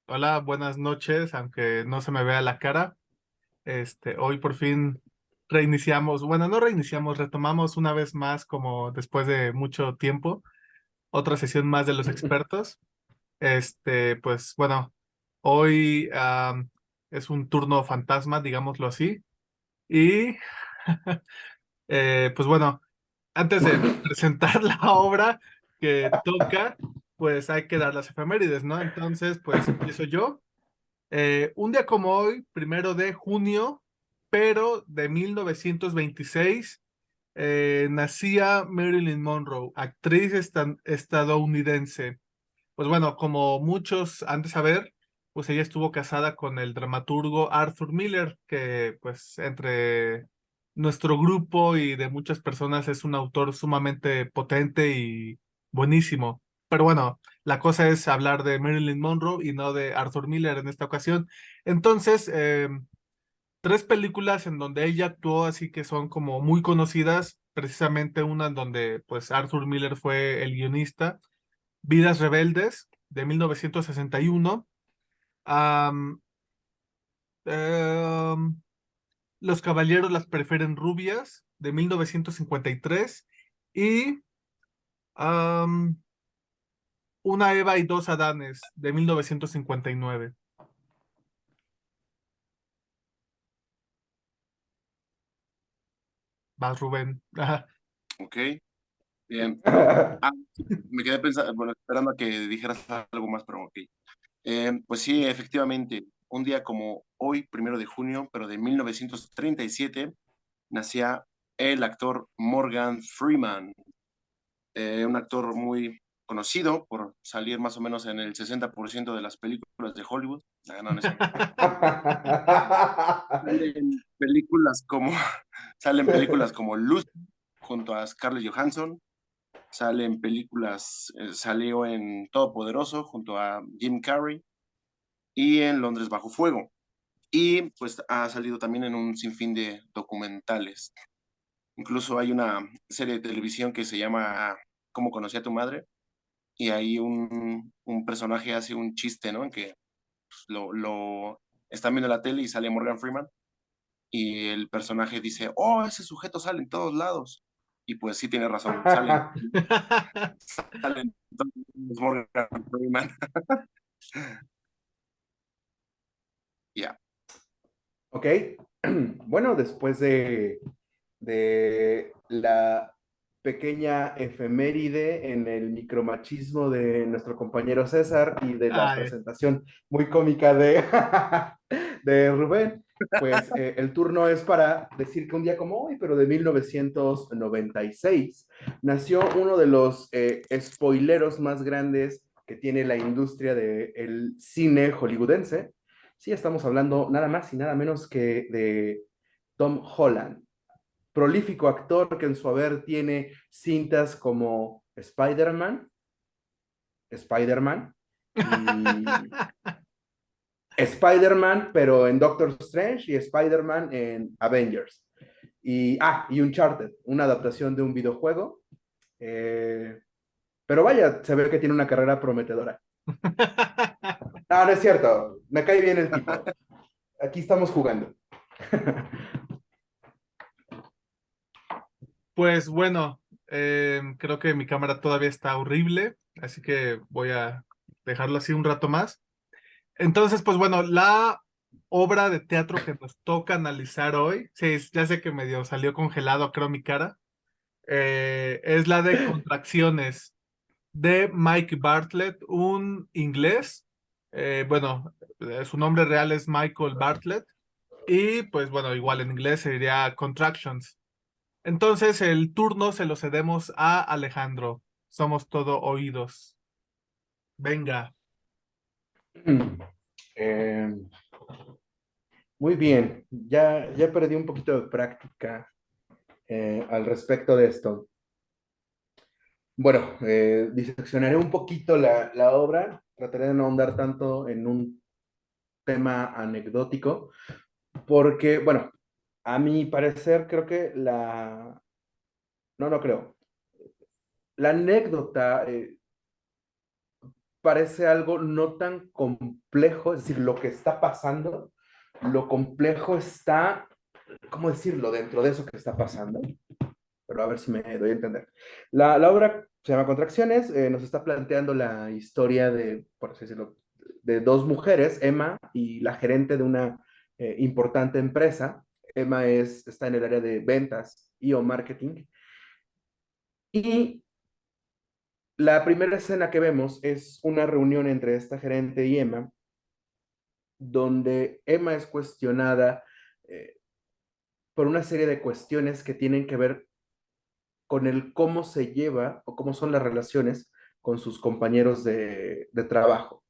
Hola, buenas noches, aunque no se me vea la cara. Hoy por fin reiniciamos, bueno, no reiniciamos, retomamos una vez más, como después de mucho tiempo, otra sesión más de los expertos. Pues bueno, hoy es un turno fantasma, digámoslo así. Y pues bueno, antes de presentar la obra que toca, pues hay que dar las efemérides, ¿no? Entonces, pues empiezo yo. Un día como hoy, 1 de junio, pero de 1926, nacía Marilyn Monroe, actriz estadounidense. Pues bueno, como muchos han de saber, pues ella estuvo casada con el dramaturgo Arthur Miller, que pues entre nuestro grupo y de muchas personas es un autor sumamente potente y buenísimo. Pero bueno, la cosa es hablar de Marilyn Monroe y no de Arthur Miller en esta ocasión. Entonces, tres películas en donde ella actuó, así que son como muy conocidas, precisamente una en donde pues Arthur Miller fue el guionista. Vidas Rebeldes de 1961, am, em, Los Caballeros las prefieren rubias de 1953 y am, Una Eva y dos Adanes de 1959. Vas, Rubén. Ajá. Ok, bien. Sí, me quedé pensando, bueno, esperando a que dijeras algo más, pero ok. Pues sí, efectivamente, un día como hoy, 1 de junio, pero de 1937, nacía el actor Morgan Freeman, un actor muy conocido por salir más o menos en el 60% de las películas de Hollywood. Ah, no, no es cierto. Salen películas como, salen películas como Lucy junto a Scarlett Johansson. Sale en películas, salió en Todopoderoso junto a Jim Carrey y en Londres bajo fuego. Y pues ha salido también en un sinfín de documentales. Incluso hay una serie de televisión que se llama ¿Cómo conocí a tu madre? Y ahí un personaje hace un chiste, ¿no? En que pues, lo están viendo la tele y sale Morgan Freeman y el personaje dice, oh, ese sujeto sale en todos lados. Y pues sí tiene razón, salen todos los Morgan Freeman. Ya. Ok, bueno, después de la pequeña efeméride en el micromachismo de nuestro compañero César y de la Ay, presentación muy cómica de, de Rubén, pues el turno es para decir que un día como hoy, pero de 1996, nació uno de los spoileros más grandes que tiene la industria del cine hollywoodense. Sí, estamos hablando nada más y nada menos que de Tom Holland, prolífico actor que en su haber tiene cintas como Spider-Man y Spider-Man, pero en Doctor Strange y Spider-Man en Avengers. Y Uncharted, una adaptación de un videojuego. Eh, pero vaya, se ve que tiene una carrera prometedora. No, no es cierto, me cae bien el tipo. Aquí estamos jugando. pues bueno, creo que mi cámara todavía está horrible, así que voy a dejarlo así un rato más. Entonces, pues bueno, la obra de teatro que nos toca analizar hoy, sí, ya sé que medio salió congelado, creo, mi cara, es la de Contracciones de Mike Bartlett, un inglés. Bueno, su nombre real es Michael Bartlett y pues bueno, igual en inglés se diría Contractions. Entonces, el turno se lo cedemos a Alejandro. Somos todo oídos. Venga. Eh, Muy bien, ya perdí un poquito de práctica al respecto de esto. Bueno, diseccionaré un poquito la obra, trataré de no ahondar tanto en un tema anecdótico, porque, bueno, a mi parecer creo que no creo, la anécdota parece algo no tan complejo, es decir, lo que está pasando, lo complejo está, ¿cómo decirlo?, dentro de eso que está pasando. Pero a ver si me doy a entender. La obra se llama Contracciones, nos está planteando la historia de, por así decirlo, de dos mujeres, Emma y la gerente de una importante empresa. Emma está en el área de ventas y o marketing. Y la primera escena que vemos es una reunión entre esta gerente y Emma, donde Emma es cuestionada por una serie de cuestiones que tienen que ver con el cómo se lleva o cómo son las relaciones con sus compañeros de trabajo.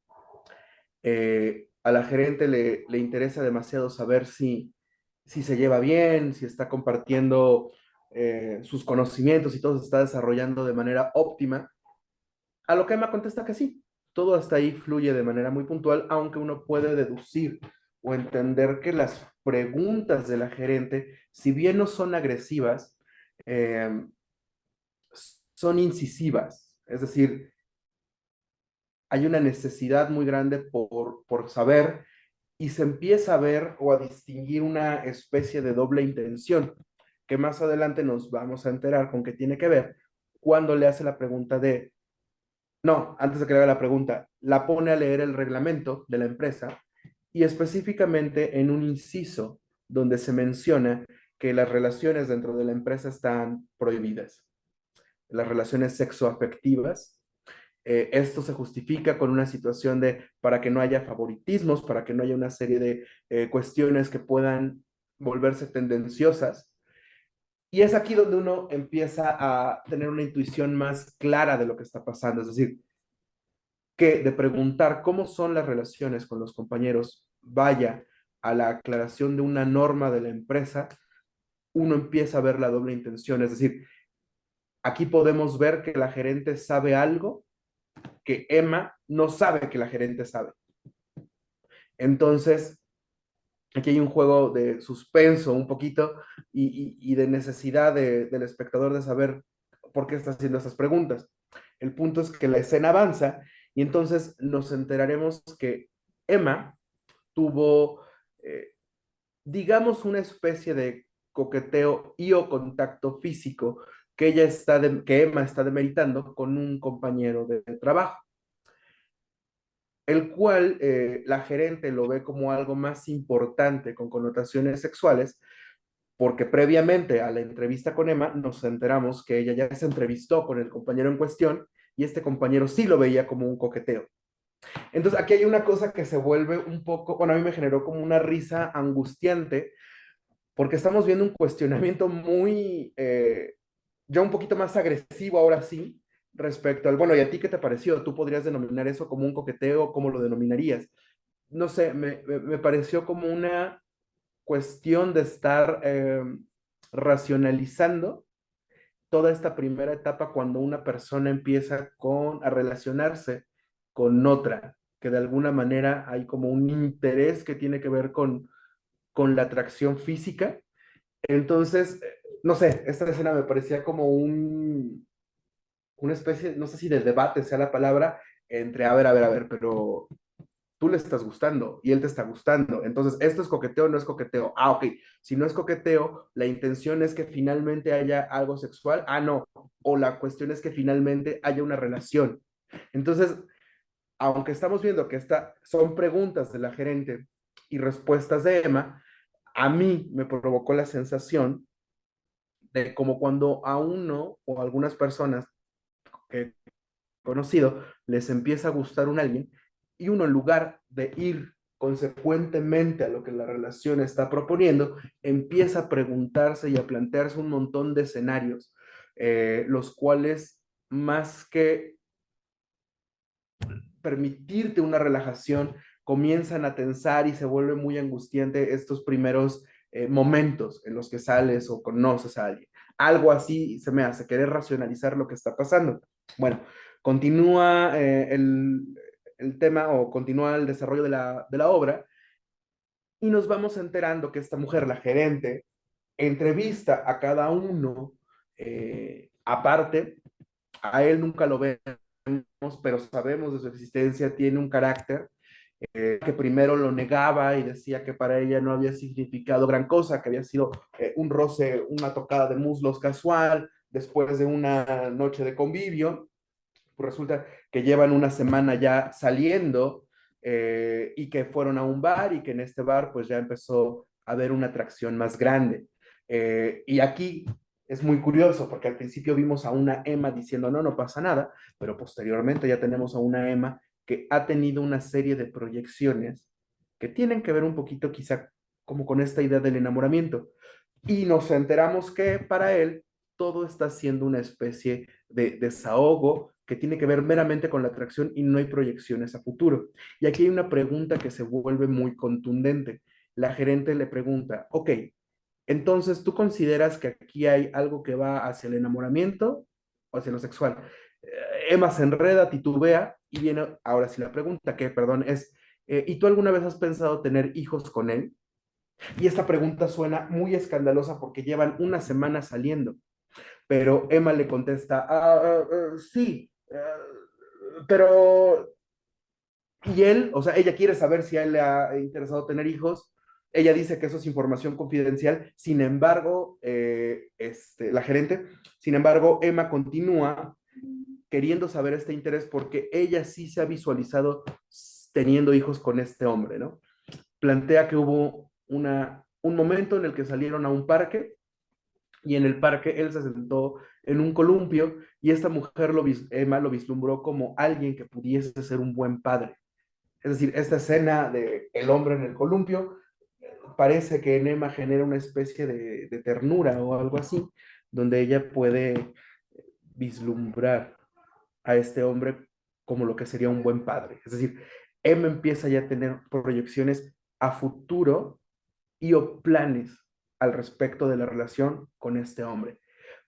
A la gerente le interesa demasiado saber si se lleva bien, si está compartiendo sus conocimientos y todo se está desarrollando de manera óptima. A lo que Emma contesta que sí, todo hasta ahí fluye de manera muy puntual, aunque uno puede deducir o entender que las preguntas de la gerente, si bien no son agresivas, eh, son incisivas. Es decir, hay una necesidad muy grande por saber y se empieza a ver o a distinguir una especie de doble intención, que más adelante nos vamos a enterar con qué tiene que ver cuando le hace la pregunta de, no, antes de que le haga la pregunta, la pone a leer el reglamento de la empresa y específicamente en un inciso donde se menciona que las relaciones dentro de la empresa están prohibidas, las relaciones sexoafectivas. Esto se justifica con una situación de para que no haya favoritismos, para que no haya una serie de cuestiones que puedan volverse tendenciosas. Y es aquí donde uno empieza a tener una intuición más clara de lo que está pasando. Es decir, que de preguntar cómo son las relaciones con los compañeros vaya a la aclaración de una norma de la empresa, uno empieza a ver la doble intención. Es decir, aquí podemos ver que la gerente sabe algo que Emma no sabe que la gerente sabe. Entonces, aquí hay un juego de suspenso un poquito y de necesidad del espectador de saber por qué está haciendo esas preguntas. El punto es que la escena avanza y entonces nos enteraremos que Emma tuvo, digamos, una especie de coqueteo y o contacto físico que Emma está demeritando con un compañero de trabajo, el cual la gerente lo ve como algo más importante con connotaciones sexuales, porque previamente a la entrevista con Emma nos enteramos que ella ya se entrevistó con el compañero en cuestión y este compañero sí lo veía como un coqueteo. Entonces aquí hay una cosa que se vuelve un poco, bueno, a mí me generó como una risa angustiante, porque estamos viendo un cuestionamiento muy, ya un poquito más agresivo ahora sí, respecto al, bueno, ¿y a ti qué te pareció? ¿Tú podrías denominar eso como un coqueteo? ¿Cómo lo denominarías? No sé, me pareció como una cuestión de estar racionalizando toda esta primera etapa cuando una persona empieza a relacionarse con otra, que de alguna manera hay como un interés que tiene que ver con la atracción física. Entonces, no sé, esta escena me parecía como una especie, no sé si de debate sea la palabra, entre, a ver, pero tú le estás gustando y él te está gustando. Entonces, ¿esto es coqueteo o no es coqueteo? Ah, ok. Si no es coqueteo, la intención es que finalmente haya algo sexual. Ah, no. O la cuestión es que finalmente haya una relación. Entonces, aunque estamos viendo que son preguntas de la gerente y respuestas de Emma, a mí me provocó la sensación de como cuando a uno o a algunas personas que he conocido les empieza a gustar un alguien y uno en lugar de ir consecuentemente a lo que la relación está proponiendo, empieza a preguntarse y a plantearse un montón de escenarios, los cuales más que permitirte una relajación, comienzan a tensar y se vuelve muy angustiante estos primeros momentos en los que sales o conoces a alguien. Algo así se me hace, querer racionalizar lo que está pasando. Bueno, continúa el tema o continúa el desarrollo de la obra y nos vamos enterando que esta mujer, la gerente, entrevista a cada uno aparte, a él nunca lo ve pero sabemos de su existencia, tiene un carácter que primero lo negaba y decía que para ella no había significado gran cosa, que había sido un roce, una tocada de muslos casual, después de una noche de convivio. Pues resulta que llevan una semana ya saliendo y que fueron a un bar y que en este bar pues ya empezó a haber una atracción más grande. Y aquí es muy curioso porque al principio vimos a una Emma diciendo no, no pasa nada, pero posteriormente ya tenemos a una Emma que ha tenido una serie de proyecciones que tienen que ver un poquito quizá como con esta idea del enamoramiento. Y nos enteramos que para él todo está siendo una especie de desahogo que tiene que ver meramente con la atracción y no hay proyecciones a futuro. Y aquí hay una pregunta que se vuelve muy contundente. La gerente le pregunta, ok, entonces tú consideras que aquí hay algo que va hacia el enamoramiento o hacia lo sexual. Emma se enreda, titubea y viene ahora sí la pregunta, que perdón, es, ¿y tú alguna vez has pensado tener hijos con él? Y esta pregunta suena muy escandalosa porque llevan una semana saliendo, pero Emma le contesta, sí, pero... Y él, o sea, ella quiere saber si a él le ha interesado tener hijos. Ella dice que eso es información confidencial. Sin embargo, la gerente, sin embargo, Emma continúa queriendo saber este interés porque ella sí se ha visualizado teniendo hijos con este hombre, ¿no? Plantea que hubo un momento en el que salieron a un parque y en el parque él se sentó en un columpio y esta mujer, Emma, lo vislumbró como alguien que pudiese ser un buen padre. Es decir, esta escena de el hombre en el columpio parece que en Emma genera una especie de ternura o algo así, donde ella puede vislumbrar a este hombre como lo que sería un buen padre. Es decir, Emma empieza ya a tener proyecciones a futuro y o planes al respecto de la relación con este hombre,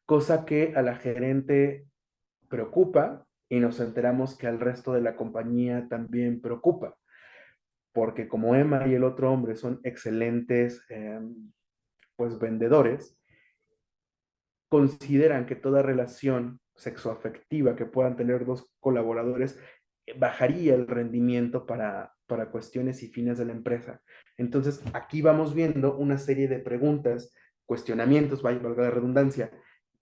cosa que a la gerente preocupa y nos enteramos que al resto de la compañía también preocupa, porque como Emma y el otro hombre son excelentes pues vendedores, consideran que toda relación sexoafectiva que puedan tener dos colaboradores bajaría el rendimiento para cuestiones y fines de la empresa. Entonces, aquí vamos viendo una serie de preguntas, cuestionamientos, valga la redundancia,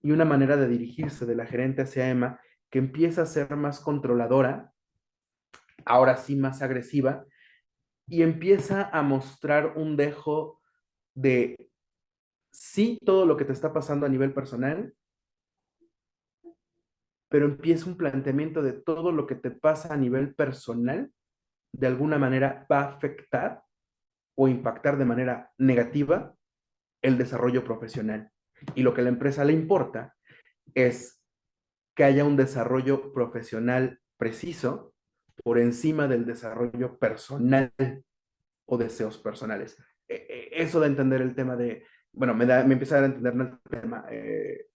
y una manera de dirigirse de la gerente hacia Emma que empieza a ser más controladora, ahora sí más agresiva, y empieza a mostrar un dejo de sí todo lo que te está pasando a nivel personal, pero empieza un planteamiento de todo lo que te pasa a nivel personal, de alguna manera va a afectar o impactar de manera negativa el desarrollo profesional. Y lo que a la empresa le importa es que haya un desarrollo profesional preciso por encima del desarrollo personal o deseos personales. Eso da a entender el tema de, bueno, me empieza a dar a entender el tema,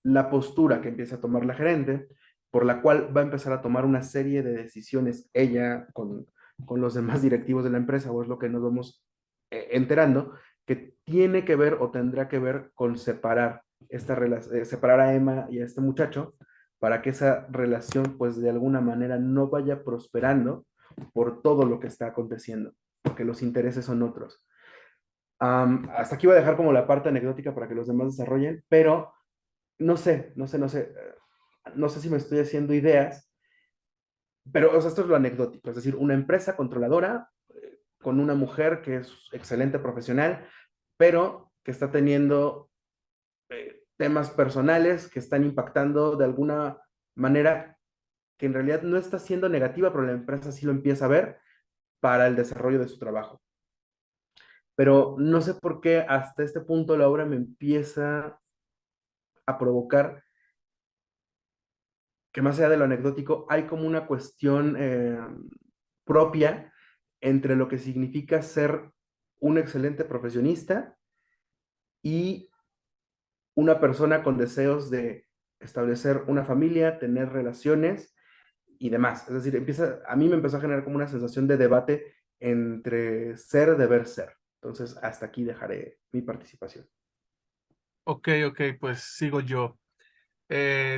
la postura que empieza a tomar la gerente, por la cual va a empezar a tomar una serie de decisiones ella con los demás directivos de la empresa, o es lo que nos vamos enterando, que tiene que ver o tendrá que ver con separar separar a Emma y a este muchacho para que esa relación pues de alguna manera no vaya prosperando por todo lo que está aconteciendo, porque los intereses son otros. Hasta aquí voy a dejar como la parte anecdótica para que los demás desarrollen, pero no sé si me estoy haciendo ideas, pero o sea, esto es lo anecdótico, es decir, una empresa controladora con una mujer que es excelente profesional, pero que está teniendo temas personales que están impactando de alguna manera que en realidad no está siendo negativa, pero la empresa sí lo empieza a ver para el desarrollo de su trabajo. Pero no sé por qué hasta este punto la obra me empieza a provocar que más allá de lo anecdótico, hay como una cuestión propia entre lo que significa ser un excelente profesionista y una persona con deseos de establecer una familia, tener relaciones y demás. Es decir, a mí me empezó a generar como una sensación de debate entre ser, deber ser. Entonces, hasta aquí dejaré mi participación. Ok, ok, pues sigo yo.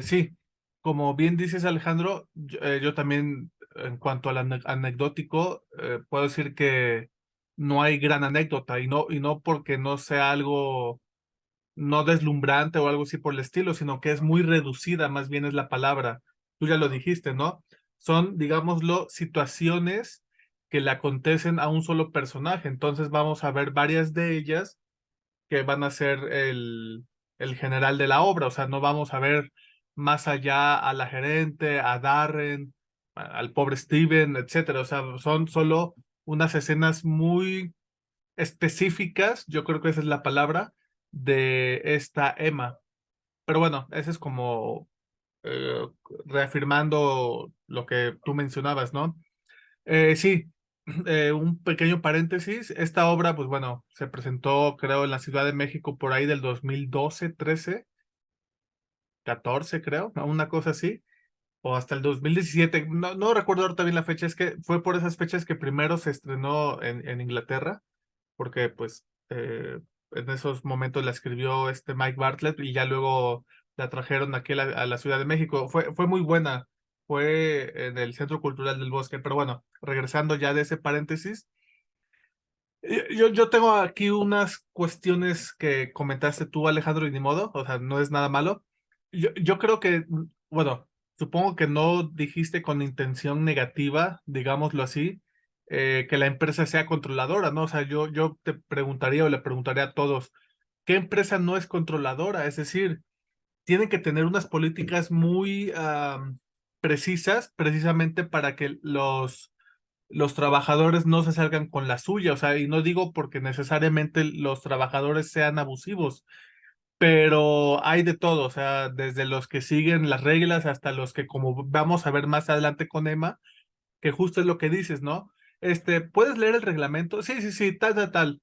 Sí, como bien dices, Alejandro, yo también, en cuanto al anecdótico, puedo decir que no hay gran anécdota, y no porque no sea algo no deslumbrante o algo así por el estilo, sino que es muy reducida, más bien es la palabra. Tú ya lo dijiste, ¿no? Son, digámoslo, situaciones que le acontecen a un solo personaje. Entonces vamos a ver varias de ellas que van a ser el general de la obra. O sea, no vamos a ver más allá a la gerente, a Darren, al pobre Steven, etcétera. O sea, son solo unas escenas muy específicas, yo creo que esa es la palabra, de esta Emma. Pero bueno, ese es como eh, reafirmando lo que tú mencionabas, ¿no? Sí, un pequeño paréntesis. Esta obra, pues bueno, se presentó, creo, en la Ciudad de México por ahí del 2012, 13, 14, creo, ¿no? Una cosa así, o hasta el 2017. No, no recuerdo ahorita bien la fecha, es que fue por esas fechas que primero se estrenó en Inglaterra, porque pues en esos momentos la escribió este Mike Bartlett y ya luego la trajeron aquí a la Ciudad de México. Fue muy buena, fue en el Centro Cultural del Bosque, pero bueno, regresando ya de ese paréntesis, yo tengo aquí unas cuestiones que comentaste tú, Alejandro, y ni modo, o sea, no es nada malo. Yo creo que, bueno, supongo que no dijiste con intención negativa, digámoslo así, que la empresa sea controladora, ¿no? O sea, yo te preguntaría o le preguntaría a todos, ¿qué empresa no es controladora? Es decir, tienen que tener unas políticas muy precisas, precisamente para que los trabajadores no se salgan con la suya, o sea, y no digo porque necesariamente los trabajadores sean abusivos, pero hay de todo, o sea, desde los que siguen las reglas hasta los que, como vamos a ver más adelante con Emma, que justo es lo que dices, ¿no? ¿Puedes leer el reglamento? Sí, sí, sí, tal, tal, tal.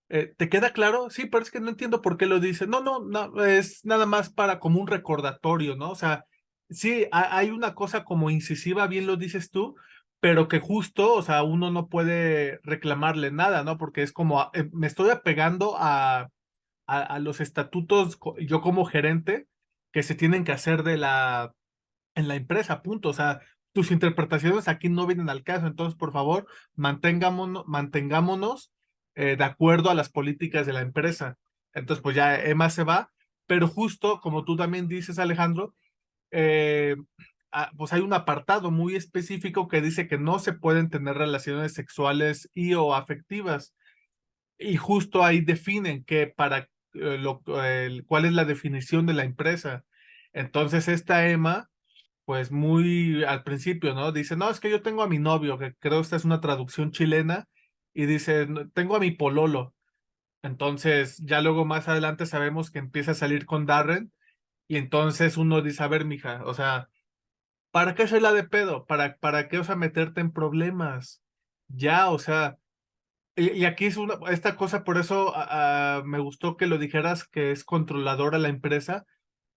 ¿Te queda claro? Sí, pero es que no entiendo por qué lo dice. No, no, no, es nada más para como un recordatorio, ¿no? O sea, sí, hay una cosa como incisiva, bien lo dices tú, pero que justo, o sea, uno no puede reclamarle nada, ¿no? Porque es como, me estoy apegando a los estatutos, yo como gerente, que se tienen que hacer en la empresa, punto. O sea, tus interpretaciones aquí no vienen al caso. Entonces, por favor, mantengámonos de acuerdo a las políticas de la empresa. Entonces, pues ya Emma se va, pero justo como tú también dices, Alejandro, eh, pues hay un apartado muy específico que dice que no se pueden tener relaciones sexuales y o afectivas. Y justo ahí definen que cuál es la definición de la empresa. Entonces, esta Emma pues muy al principio, ¿no? Dice, no, es que yo tengo a mi novio, que creo que esta es una traducción chilena, y dice, "No, tengo a mi pololo". Entonces, ya luego más adelante sabemos que empieza a salir con Darren, y entonces uno dice, a ver, mija, o sea, ¿para qué soy la de pedo? ¿Para qué, o sea, meterte en problemas? Ya, o sea, y aquí es esta cosa, por eso me gustó que lo dijeras, que es controladora la empresa,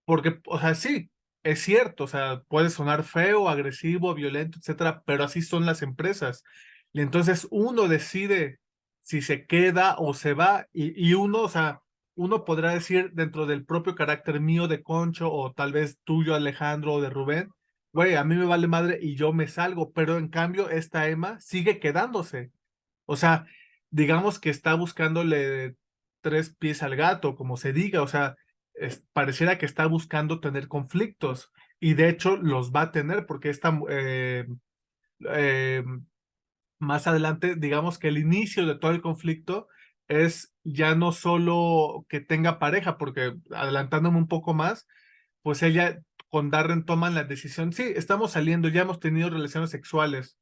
porque, o sea, sí, es cierto, o sea, puede sonar feo, agresivo, violento, etcétera, pero así son las empresas. Y entonces uno decide si se queda o se va, y uno, o sea, uno podrá decir dentro del propio carácter mío de Concho, o tal vez tuyo, Alejandro, o de Rubén, güey, a mí me vale madre y yo me salgo, pero en cambio esta Emma sigue quedándose. O sea, digamos que está buscándole tres pies al gato, como se diga, o sea, pareciera que está buscando tener conflictos y de hecho los va a tener porque eh, más adelante, digamos que el inicio de todo el conflicto es ya no solo que tenga pareja, porque adelantándome un poco más, pues ella con Darren toman la decisión, sí, estamos saliendo, ya hemos tenido relaciones sexuales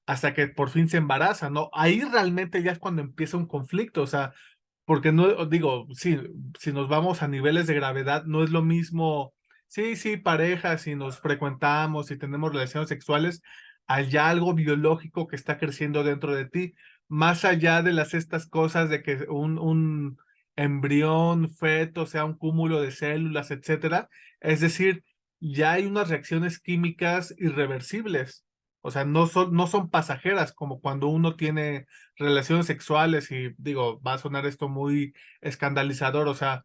hasta que por fin se embaraza, ¿no? Ahí realmente ya es cuando empieza un conflicto, o sea, porque no, digo, sí, si nos vamos a niveles de gravedad, no es lo mismo, sí, sí, pareja, si nos frecuentamos, si tenemos relaciones sexuales, hay ya algo biológico que está creciendo dentro de ti, más allá de estas cosas de que un embrión, feto, sea un cúmulo de células, etcétera, es decir, ya hay unas reacciones químicas irreversibles. O sea, no son pasajeras como cuando uno tiene relaciones sexuales y digo, va a sonar esto muy escandalizador, o sea,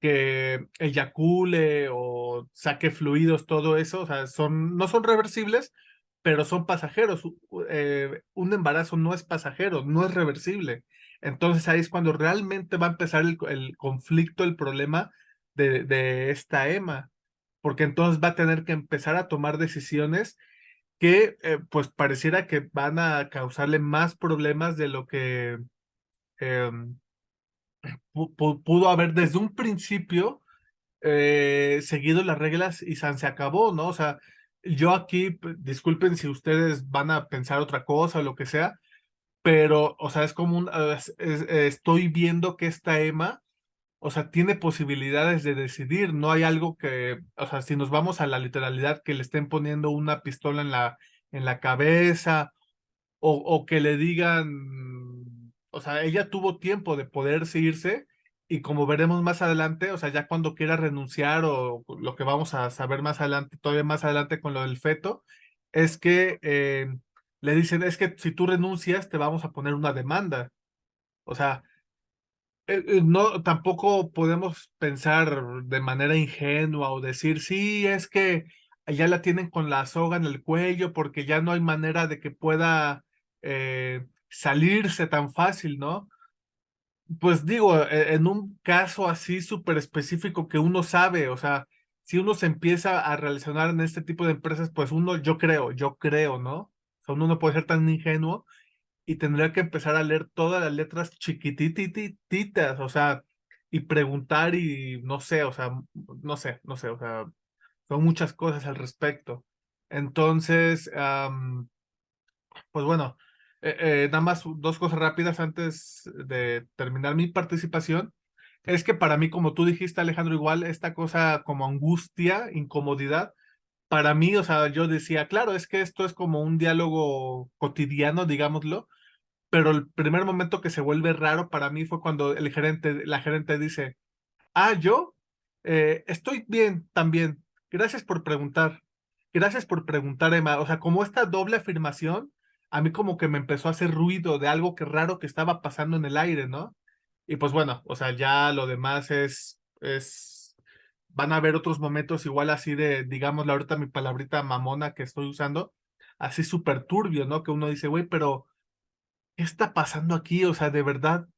que eyacule o saque fluidos, todo eso, o sea, no son reversibles, pero son pasajeros. Un embarazo no es pasajero, no es reversible. Entonces ahí es cuando realmente va a empezar el conflicto, el problema de esta Emma, porque entonces va a tener que empezar a tomar decisiones que pues pareciera que van a causarle más problemas de lo que em, pudo haber desde un principio seguido las reglas y se acabó, ¿no? O sea, yo aquí, disculpen si ustedes van a pensar otra cosa o lo que sea, pero, o sea, es como estoy viendo que esta Emma, o sea, tiene posibilidades de decidir, no hay algo que, o sea, si nos vamos a la literalidad, que le estén poniendo una pistola en la cabeza o que le digan, o sea, ella tuvo tiempo de poderse irse y como veremos más adelante, o sea, ya cuando quiera renunciar o lo que vamos a saber más adelante, todavía más adelante con lo del feto, es que le dicen, es que si tú renuncias te vamos a poner una demanda. O sea, no, tampoco podemos pensar de manera ingenua o decir, sí, es que ya la tienen con la soga en el cuello porque ya no hay manera de que pueda salirse tan fácil, ¿no? Pues digo, en un caso así súper específico que uno sabe, o sea, si uno se empieza a relacionar en este tipo de empresas, pues uno, yo creo, ¿no? O sea, uno no puede ser tan ingenuo y tendría que empezar a leer todas las letras chiquitititas, o sea, y preguntar y no sé, o sea, no sé, o sea, son muchas cosas al respecto. Entonces, pues bueno, nada más dos cosas rápidas antes de terminar mi participación. Es que para mí, como tú dijiste, Alejandro, igual esta cosa como angustia, incomodidad, para mí, o sea, yo decía, claro, es que esto es como un diálogo cotidiano, digámoslo, pero el primer momento que se vuelve raro para mí fue cuando la gerente dice, ah, yo estoy bien también. Gracias por preguntar. Gracias por preguntar, Emma. O sea, como esta doble afirmación, a mí como que me empezó a hacer ruido de algo que raro que estaba pasando en el aire, ¿no? Y pues bueno, o sea, ya lo demás van a haber otros momentos igual así de, digamos, ahorita mi palabrita mamona que estoy usando, así súper turbio, ¿no? Que uno dice, güey, pero ¿qué está pasando aquí? O sea, de verdad,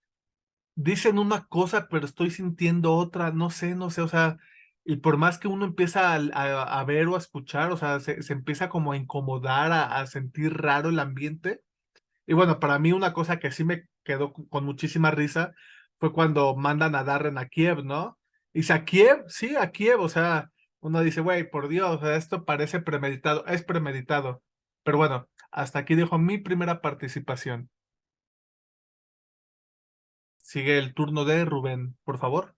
dicen una cosa, pero estoy sintiendo otra, no sé, o sea, y por más que uno empieza a ver o a escuchar, o sea, se empieza como a incomodar, a sentir raro el ambiente. Y bueno, para mí una cosa que sí me quedó con muchísima risa fue cuando mandan a Darren a Kiev, ¿no? Y dice, ¿a Kiev? Sí, a Kiev, o sea, uno dice, güey, por Dios, o sea, esto parece premeditado, es premeditado. Pero bueno, hasta aquí dejo mi primera participación. Sigue el turno de Rubén, por favor.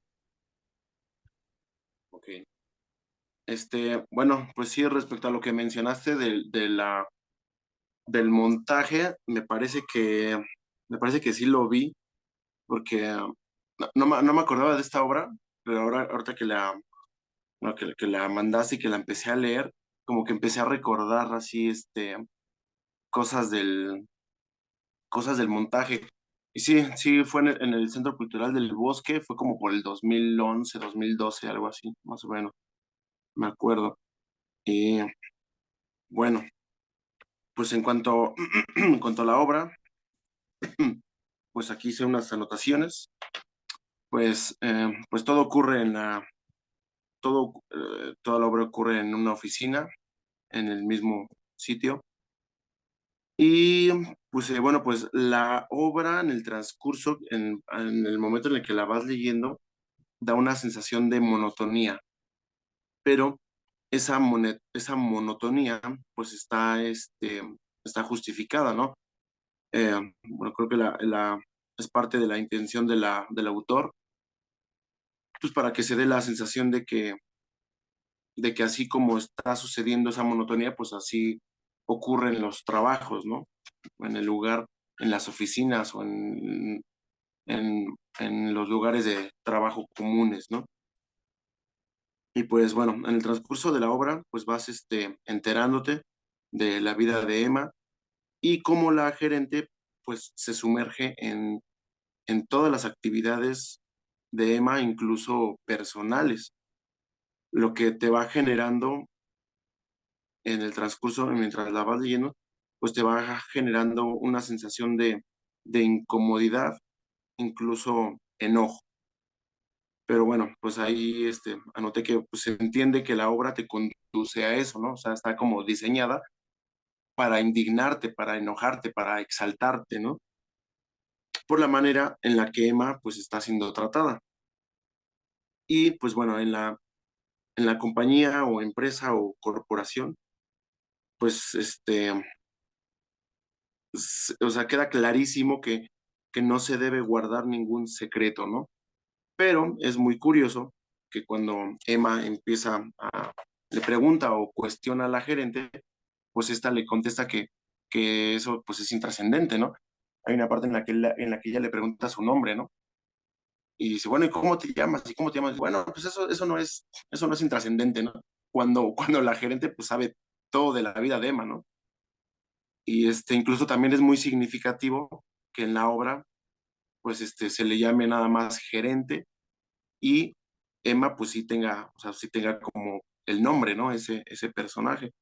Ok. Bueno, pues sí, respecto a lo que mencionaste del montaje, me parece que sí lo vi, porque no me acordaba de esta obra, pero ahorita que la mandaste y que la empecé a leer, como que empecé a recordar así, cosas cosas del montaje. Y sí, sí, fue en el Centro Cultural del Bosque, fue como por el 2011, 2012, algo así, más o menos, me acuerdo. Y bueno, pues en cuanto a la obra, pues aquí hice unas anotaciones. Pues todo ocurre toda la obra ocurre en una oficina, en el mismo sitio. Y pues bueno, pues la obra en el transcurso, en el momento en el que la vas leyendo, da una sensación de monotonía, pero esa monotonía pues está justificada, ¿no? Bueno, creo que es parte de la intención del autor, pues para que se dé la sensación de que así como está sucediendo esa monotonía, pues así ocurren los trabajos, ¿no? En el lugar, en las oficinas o en los lugares de trabajo comunes, ¿no? Y pues bueno, en el transcurso de la obra, pues vas enterándote de la vida de Emma y cómo la gerente pues se sumerge en todas las actividades de Emma, incluso personales, lo que te va generando en el transcurso, mientras la vas leyendo, pues te va generando una sensación de incomodidad, incluso enojo. Pero bueno, pues ahí anoté que pues, se entiende que la obra te conduce a eso, ¿no? O sea, está como diseñada para indignarte, para enojarte, para exaltarte, ¿no? Por la manera en la que Emma pues está siendo tratada. Y pues bueno, en la compañía o empresa o corporación, pues o sea, queda clarísimo que no se debe guardar ningún secreto, ¿no? Pero es muy curioso que cuando Emma le pregunta o cuestiona a la gerente, pues esta le contesta que eso pues es intrascendente, ¿no? Hay una parte en la que ella le pregunta su nombre, ¿no? Y dice, bueno, ¿y cómo te llamas? ¿Y cómo te llamas? Bueno, pues eso no es intrascendente, ¿no? Cuando la gerente pues sabe todo de la vida de Emma, ¿no? Y incluso también es muy significativo que en la obra pues se le llame nada más gerente y Emma pues sí tenga, o sea, sí tenga como el nombre, ¿no? Ese personaje.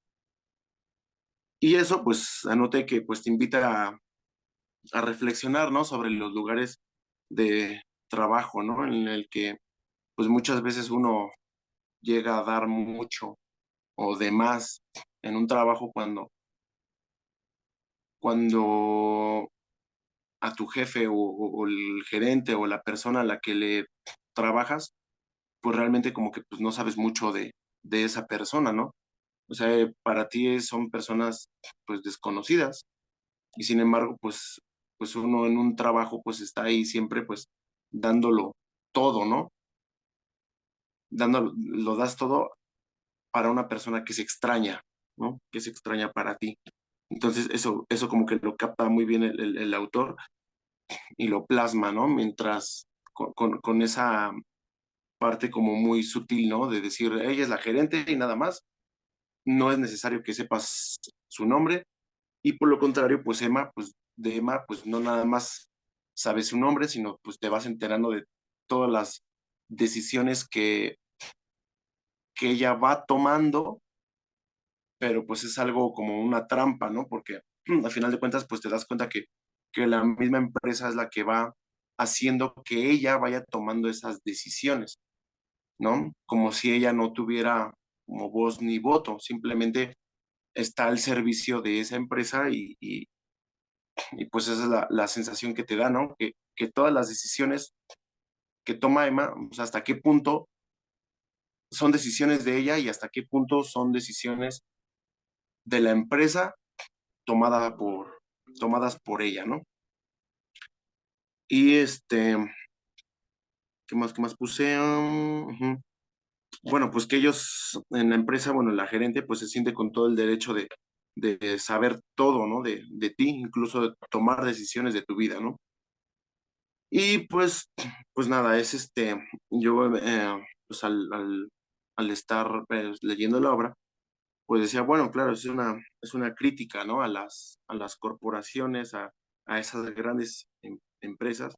Y eso pues anoté que pues te invita a reflexionar, ¿no? Sobre los lugares de trabajo, ¿no? En el que pues muchas veces uno llega a dar mucho o de más en un trabajo cuando a tu jefe o el gerente o la persona a la que le trabajas, pues realmente como que pues no sabes mucho de esa persona, ¿no? O sea, para ti son personas pues desconocidas y sin embargo pues uno en un trabajo pues está ahí siempre pues dándolo todo, ¿no? Lo das todo para una persona que se extraña, ¿no? Que se extraña para ti. Entonces eso como que lo capta muy bien el autor y lo plasma, ¿no? Mientras con esa parte como muy sutil, ¿no? De decir, ella es la gerente y nada más, no es necesario que sepas su nombre y por lo contrario, pues de Emma, pues no nada más sabes su nombre, sino pues te vas enterando de todas las decisiones que ella va tomando, pero pues es algo como una trampa, ¿no? Porque al final de cuentas, pues te das cuenta que la misma empresa es la que va haciendo que ella vaya tomando esas decisiones, ¿no? Como si ella no tuviera como voz ni voto, simplemente está al servicio de esa empresa y pues esa es la sensación que te da, ¿no? Que todas las decisiones que toma Emma, o sea, hasta qué punto son decisiones de ella y hasta qué punto son decisiones de la empresa tomadas por ella, ¿no? Y qué más puse? Ujú. Bueno, pues que ellos en la empresa, bueno, la gerente, pues se siente con todo el derecho de saber todo, ¿no? De ti, incluso de tomar decisiones de tu vida, ¿no? Y pues nada, yo pues al estar leyendo la obra, pues decía, bueno, claro, es una crítica, ¿no? A las corporaciones, a esas grandes empresas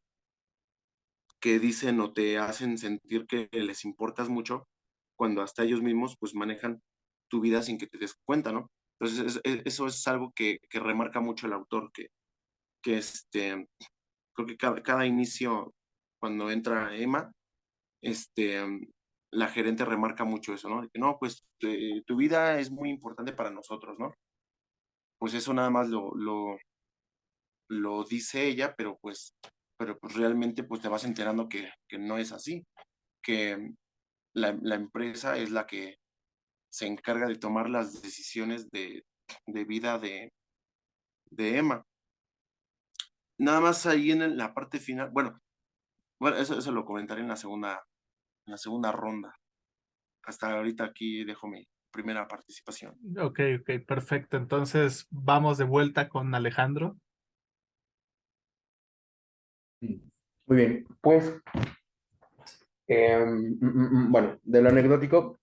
que dicen o te hacen sentir que les importas mucho cuando hasta ellos mismos pues manejan tu vida sin que te des cuenta, ¿no? Entonces eso es algo que remarca mucho el autor, que creo que cada inicio cuando entra Emma, este, la gerente remarca mucho eso, ¿no? De que no, pues tu vida es muy importante para nosotros, ¿no? Pues eso nada más lo dice ella, pero pues realmente pues te vas enterando que no es así, que la empresa es la que se encarga de tomar las decisiones de vida de Emma. Nada más ahí en la parte final, bueno, eso lo comentaré en la segunda ronda. Hasta ahorita aquí dejo mi primera participación. Ok, ok, perfecto. Entonces vamos de vuelta con Alejandro. Muy bien, pues, bueno, de lo anecdótico,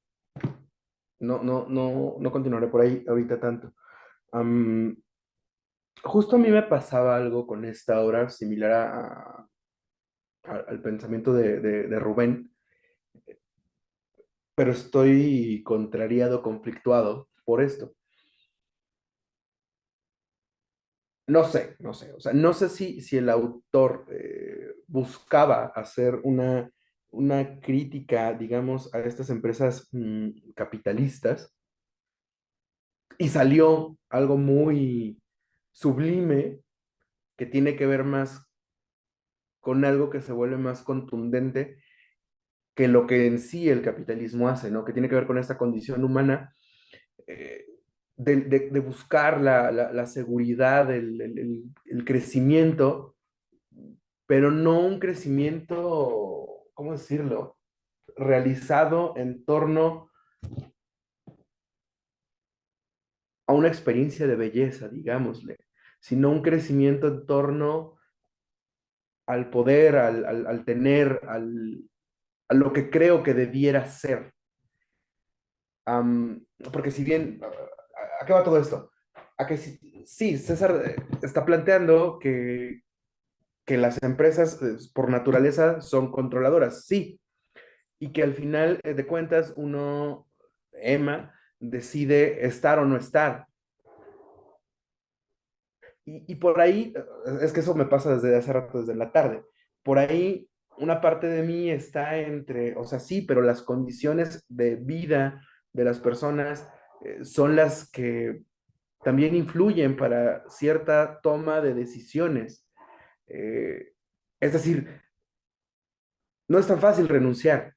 no continuaré por ahí ahorita tanto. Am, Justo a mí me pasaba algo con esta obra similar al pensamiento de Rubén, pero estoy contrariado, conflictuado por esto. No sé, o sea, no sé si el autor buscaba hacer una crítica, digamos, a estas empresas capitalistas y salió algo muy sublime que tiene que ver más con algo que se vuelve más contundente que lo que en sí el capitalismo hace, ¿no? Que tiene que ver con esta condición humana eh, de buscar la seguridad, el crecimiento, pero no un crecimiento, ¿cómo decirlo? Realizado en torno a una experiencia de belleza, digámosle, sino un crecimiento en torno al poder, al tener, a lo que creo que debiera ser. Porque si bien, ¿a qué va todo esto? A que sí, César está planteando que las empresas por naturaleza son controladoras, sí, y que al final de cuentas uno, Emma, decide estar o no estar. Y por ahí, es que eso me pasa desde hace rato, desde la tarde, por ahí una parte de mí está entre, o sea, sí, pero las condiciones de vida de las personas son las que también influyen para cierta toma de decisiones. Eh, es decir, no es tan fácil renunciar.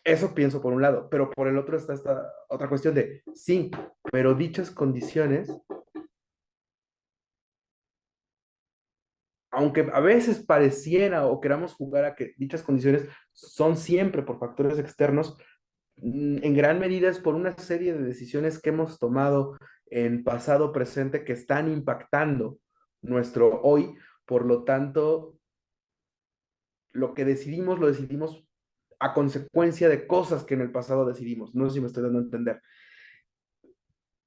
Eso pienso por un lado, pero por el otro está esta otra cuestión de, sí, pero dichas condiciones, aunque a veces pareciera o queramos jugar a que dichas condiciones son siempre por factores externos, en gran medida es por una serie de decisiones que hemos tomado en pasado, presente, que están impactando nuestro hoy. Por lo tanto, lo que decidimos, lo decidimos a consecuencia de cosas que en el pasado decidimos. No sé si me estoy dando a entender.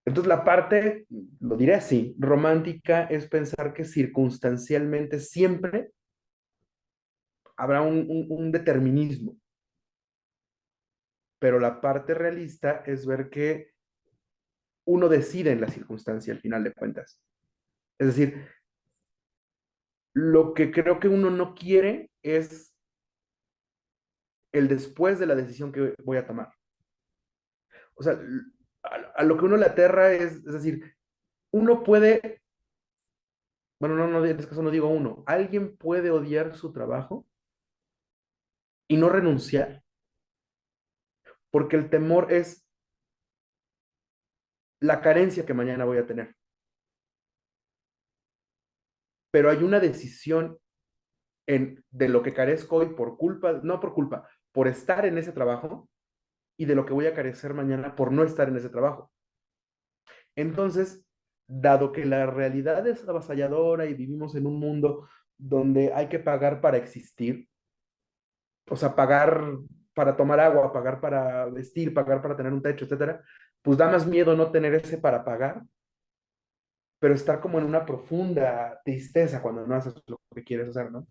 Entonces, la parte, lo diré así, romántica es pensar que circunstancialmente siempre habrá un determinismo, pero la parte realista es ver que uno decide en la circunstancia al final de cuentas. Es decir, lo que creo que uno no quiere es el después de la decisión que voy a tomar. O sea, a lo que uno le aterra es decir, uno puede, bueno, no, en este caso no digo uno, alguien puede odiar su trabajo y no renunciar, porque el temor es la carencia que mañana voy a tener. Pero hay una decisión de lo que carezco hoy por culpa, no por culpa, por estar en ese trabajo y de lo que voy a carecer mañana por no estar en ese trabajo. Entonces, dado que la realidad es avasalladora y vivimos en un mundo donde hay que pagar para existir, o sea, pagar para tomar agua, pagar para vestir, pagar para tener un techo, etcétera, pues da más miedo no tener ese para pagar, pero estar como en una profunda tristeza cuando no haces lo que quieres hacer, ¿no?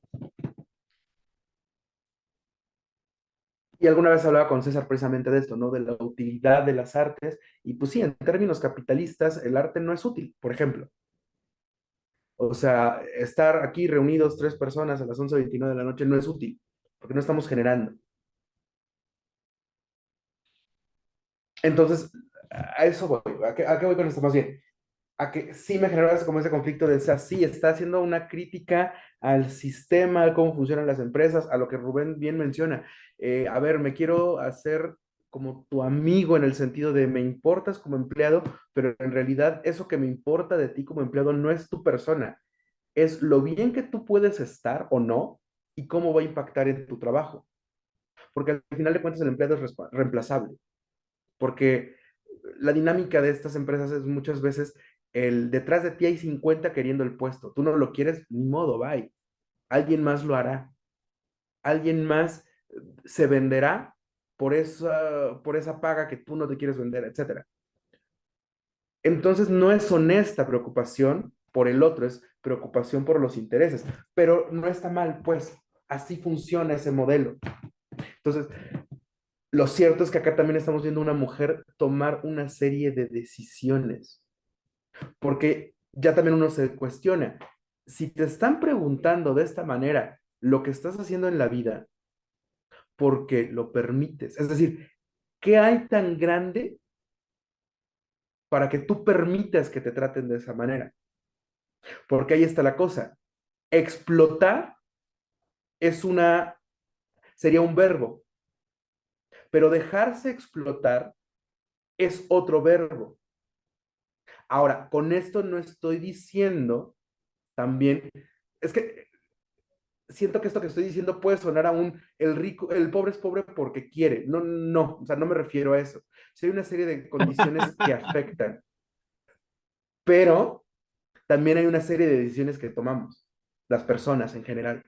Y alguna vez hablaba con César precisamente de esto, ¿no? De la utilidad de las artes. Y pues sí, en términos capitalistas, el arte no es útil, por ejemplo. O sea, estar aquí reunidos 3 personas a las 11:29 de la noche no es útil, porque no estamos generando. Entonces, a eso voy. ¿A qué voy con esto más bien? A que sí me generó como ese conflicto de, o sea, sí, está haciendo una crítica al sistema, a cómo funcionan las empresas, a lo que Rubén bien menciona. A ver, me quiero hacer como tu amigo en el sentido de me importas como empleado, pero en realidad eso que me importa de ti como empleado no es tu persona, es lo bien que tú puedes estar o no y cómo va a impactar en tu trabajo. Porque al final de cuentas el empleado es reemplazable, porque la dinámica de estas empresas es muchas veces el detrás de ti hay 50 queriendo el puesto. Tú no lo quieres, ni modo, bye. Alguien más lo hará. Alguien más se venderá por esa paga que tú no te quieres vender, etcétera. Entonces no es honesta preocupación por el otro, es preocupación por los intereses. Pero no está mal, pues. así funciona ese modelo. Entonces, lo cierto es que acá también estamos viendo a una mujer tomar una serie de decisiones, porque ya también uno se cuestiona, si te están preguntando de esta manera lo que estás haciendo en la vida, ¿por qué lo permites? Es decir, ¿qué hay tan grande para que tú permitas que te traten de esa manera? Porque ahí está la cosa. Explotar es sería un verbo, pero dejarse explotar es otro verbo. Ahora, con esto no estoy diciendo también, es que siento que esto que estoy diciendo puede sonar a el rico, el pobre es pobre porque quiere. No, no, o sea, no me refiero a eso. Sí hay una serie de condiciones que afectan, pero también hay una serie de decisiones que tomamos, las personas en general.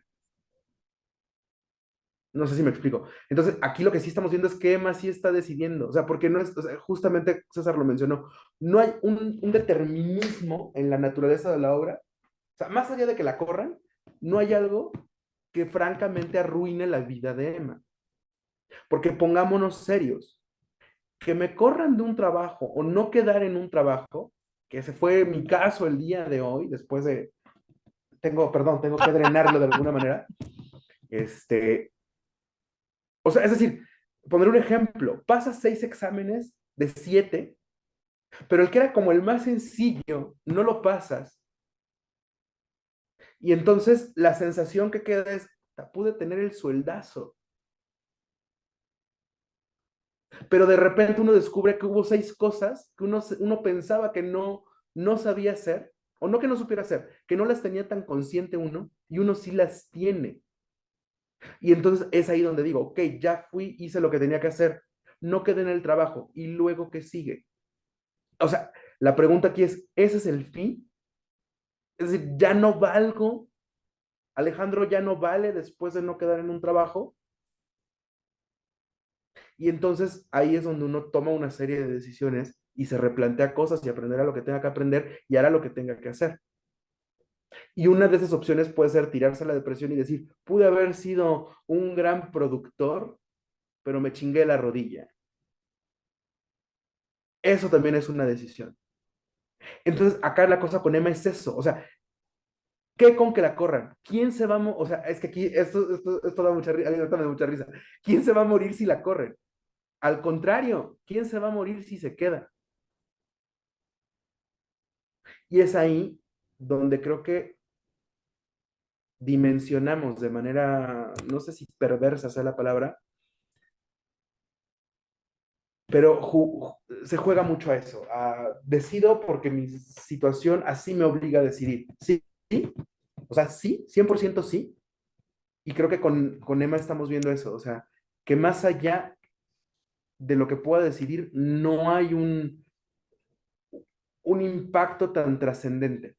No sé si me explico. Entonces, aquí lo que sí estamos viendo es que Emma sí está decidiendo. O sea, porque no es, o sea, justamente César lo mencionó, no hay un determinismo en la naturaleza de la obra. O sea, más allá de que la corran, no hay algo que francamente arruine la vida de Emma. Porque pongámonos serios, que me corran de un trabajo o no quedar en un trabajo, que ese fue mi caso el día de hoy, después de, tengo que drenarlo de alguna manera. O sea, es decir, poner un ejemplo, pasas 6 exámenes de 7, pero el que era como el más sencillo, no lo pasas. Y entonces la sensación que queda es, pude tener el sueldazo. Pero de repente uno descubre que hubo 6 cosas que uno pensaba que no sabía hacer, o no que no supiera hacer, que no las tenía tan consciente uno, y uno sí las tiene. Y entonces es ahí donde digo, ok, ya fui, hice lo que tenía que hacer, no quedé en el trabajo, y luego, ¿qué sigue? O sea, la pregunta aquí es, ¿ese es el fin? Es decir, ¿ya no valgo? ¿Alejandro ya no vale después de no quedar en un trabajo? Y entonces ahí es donde uno toma una serie de decisiones y se replantea cosas y aprenderá lo que tenga que aprender y hará lo que tenga que hacer. Y una de esas opciones puede ser tirarse a la depresión y decir, pude haber sido un gran productor, pero me chingué la rodilla. Eso también es una decisión. Entonces, acá la cosa con Emma es eso. O sea, ¿qué con que la corran? ¿Quién se va a O sea, es que aquí esto da mucha risa. A mí me da mucha risa. ¿Quién se va a morir si la corren? Al contrario, ¿quién se va a morir si se queda? Y es ahí donde creo que dimensionamos de manera, no sé si perversa sea la palabra, pero se juega mucho a eso. Decido porque mi situación así me obliga a decidir. Sí, sí, o sea, sí, 100% sí. Y creo que con Emma estamos viendo eso, o sea, que más allá de lo que pueda decidir, no hay un impacto tan trascendente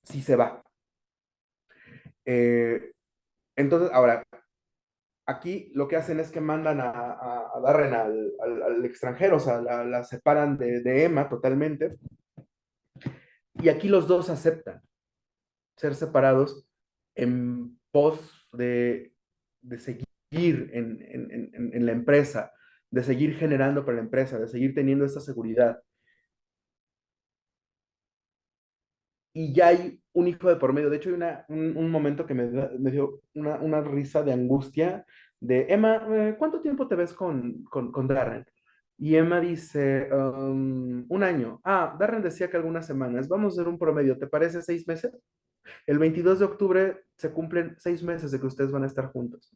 si se va. Eh, entonces, ahora, aquí lo que hacen es que mandan a Darren al extranjero, o sea, la separan de Emma totalmente, y aquí los dos aceptan ser separados en pos de seguir en la empresa, de seguir generando para la empresa, de seguir teniendo esta seguridad. Y ya hay un hijo de por medio. De hecho, hay un momento que me dio una risa de angustia de, Emma, ¿cuánto tiempo te ves con Darren? Y Emma dice, un año. Ah, Darren decía que algunas semanas. Vamos a hacer un promedio. ¿Te parece 6 meses? El 22 de octubre se cumplen 6 meses de que ustedes van a estar juntos.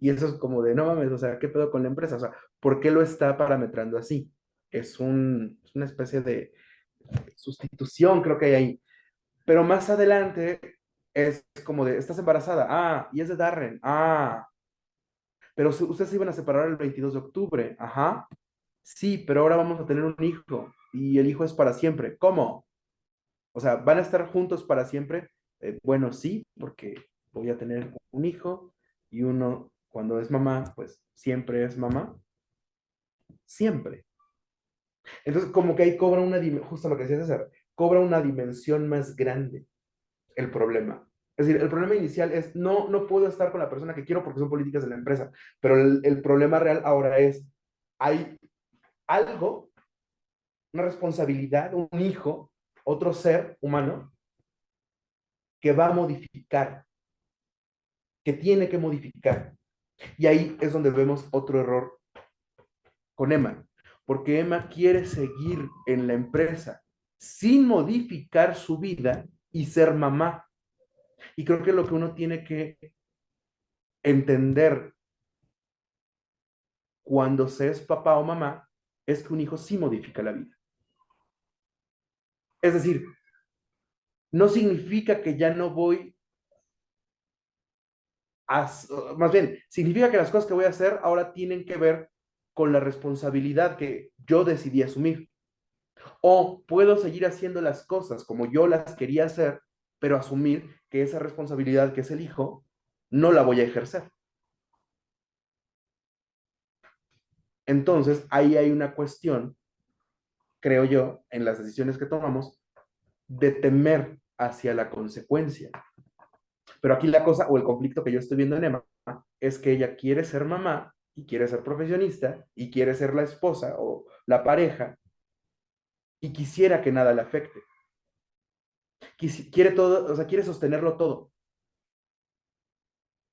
Y eso es como de, no mames, o sea, ¿qué pedo con la empresa? O sea, ¿por qué lo está parametrando así? Es una especie de sustitución, creo que hay ahí. Pero más adelante es como de, estás embarazada, ah, y es de Darren, ah, pero ustedes se iban a separar el 22 de octubre, ajá, sí, pero ahora vamos a tener un hijo y el hijo es para siempre. ¿Cómo? O sea, ¿van a estar juntos para siempre? Bueno, sí, porque voy a tener un hijo y uno, cuando es mamá, pues siempre es mamá, siempre. Entonces, como que ahí justo lo que decías César, cobra una dimensión más grande el problema. Es decir, el problema inicial es, no puedo estar con la persona que quiero porque son políticas de la empresa, pero el problema real ahora es, hay algo, una responsabilidad, un hijo, otro ser humano, que va a modificar, que tiene que modificar. Y ahí es donde vemos otro error con Emma, porque Emma quiere seguir en la empresa sin modificar su vida y ser mamá. Y creo que lo que uno tiene que entender cuando se es papá o mamá es que un hijo sí modifica la vida. Es decir, no significa que ya no voy a, más bien, significa que las cosas que voy a hacer ahora tienen que ver con la responsabilidad que yo decidí asumir. O puedo seguir haciendo las cosas como yo las quería hacer, pero asumir que esa responsabilidad que es el hijo, no la voy a ejercer. Entonces, ahí hay una cuestión, creo yo, en las decisiones que tomamos, de temer hacia la consecuencia. Pero aquí la cosa o el conflicto que yo estoy viendo en Emma es que ella quiere ser mamá y quiere ser profesionista y quiere ser la esposa o la pareja y quisiera que nada le afecte. Quiere todo, o sea, quiere sostenerlo todo.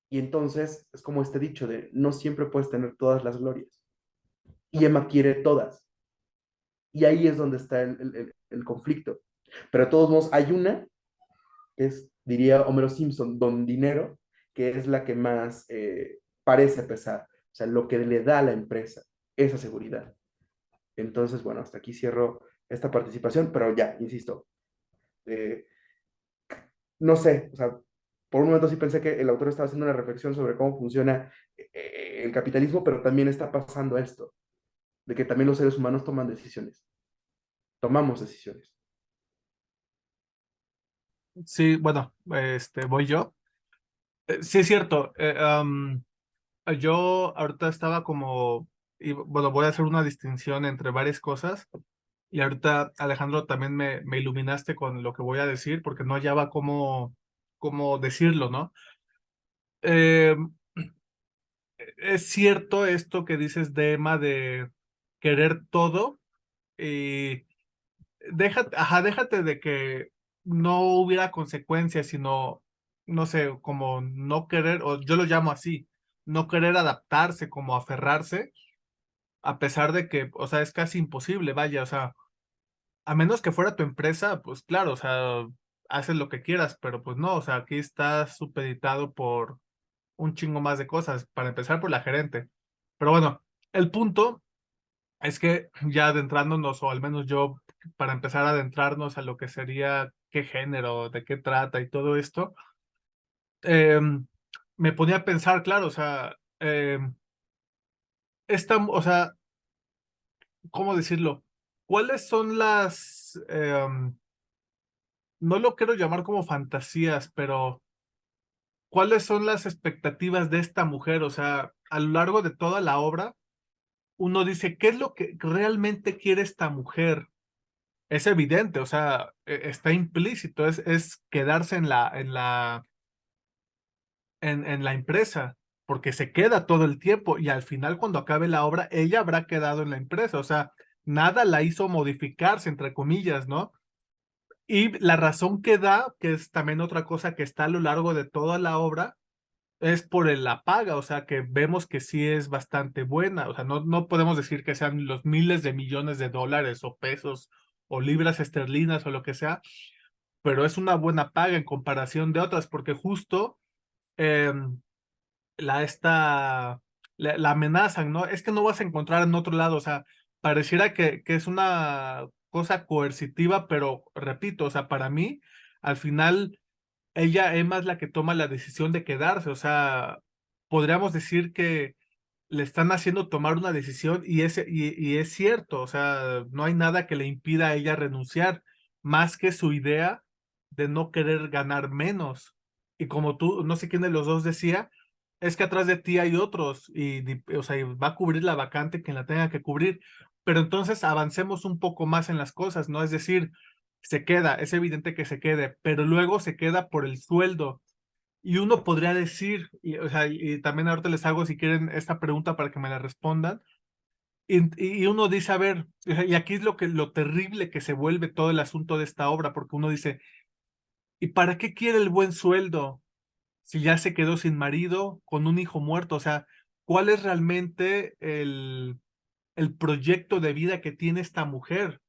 Y entonces es como este dicho de no siempre puedes tener todas las glorias. Y Emma quiere todas. Y ahí es donde está el conflicto. Pero de todos modos, hay una, que es, diría Homero Simpson, don dinero, que es la que más parece pesar. O sea, lo que le da a la empresa, esa seguridad. Entonces, bueno, hasta aquí cierro esta participación, pero ya, insisto, eh, no sé, o sea, por un momento sí pensé que el autor estaba haciendo una reflexión sobre cómo funciona el capitalismo, pero también está pasando esto, de que también los seres humanos toman decisiones, tomamos decisiones. Sí, bueno, voy yo. Sí, es cierto. Yo ahorita estaba como, y bueno, voy a hacer una distinción entre varias cosas. Y ahorita, Alejandro, también me iluminaste con lo que voy a decir, porque no hallaba cómo decirlo, ¿no? Eh, es cierto esto que dices de Emma de querer todo y déjate de que no hubiera consecuencias, sino, no sé, como no querer, o yo lo llamo así, no querer adaptarse, como aferrarse, a pesar de que, o sea, es casi imposible, vaya, o sea, a menos que fuera tu empresa, pues claro, o sea, haces lo que quieras, pero pues no, o sea, aquí estás supeditado por un chingo más de cosas, para empezar por la gerente. Pero bueno, el punto es que ya adentrándonos, o al menos yo, para empezar a adentrarnos a lo que sería qué género, de qué trata y todo esto, me ponía a pensar, claro, o sea, o sea, ¿cómo decirlo? ¿Cuáles son no lo quiero llamar como fantasías, pero cuáles son las expectativas de esta mujer? O sea, a lo largo de toda la obra, uno dice, ¿qué es lo que realmente quiere esta mujer? Es evidente, o sea, está implícito, es quedarse en la empresa, porque se queda todo el tiempo y al final cuando acabe la obra, ella habrá quedado en la empresa, o sea, nada la hizo modificarse, entre comillas, ¿no? Y la razón que da, que es también otra cosa que está a lo largo de toda la obra, es por la paga, o sea, que vemos que sí es bastante buena, o sea, no podemos decir que sean los miles de millones de dólares o pesos o libras esterlinas o lo que sea, pero es una buena paga en comparación de otras, porque justo eh, la esta la amenazan, ¿no? Es que no vas a encontrar en otro lado, o sea, pareciera que es una cosa coercitiva, pero repito, o sea, para mí, al final Emma es la que toma la decisión de quedarse, o sea, podríamos decir que le están haciendo tomar una decisión y es cierto, o sea, no hay nada que le impida a ella renunciar, más que su idea de no querer ganar menos. Y como tú, no sé quién de los dos decía, es que atrás de ti hay otros o sea, y va a cubrir la vacante quien la tenga que cubrir. Pero entonces avancemos un poco más en las cosas, ¿no? Es decir, se queda, es evidente que se quede, pero luego se queda por el sueldo. Y uno podría decir, o sea, y también ahorita les hago, si quieren, esta pregunta para que me la respondan. Y uno dice, a ver, o sea, y aquí es lo terrible que se vuelve todo el asunto de esta obra, porque uno dice, ¿y para qué quiere el buen sueldo si ya se quedó sin marido, con un hijo muerto? O sea, ¿cuál es realmente el proyecto de vida que tiene esta mujer?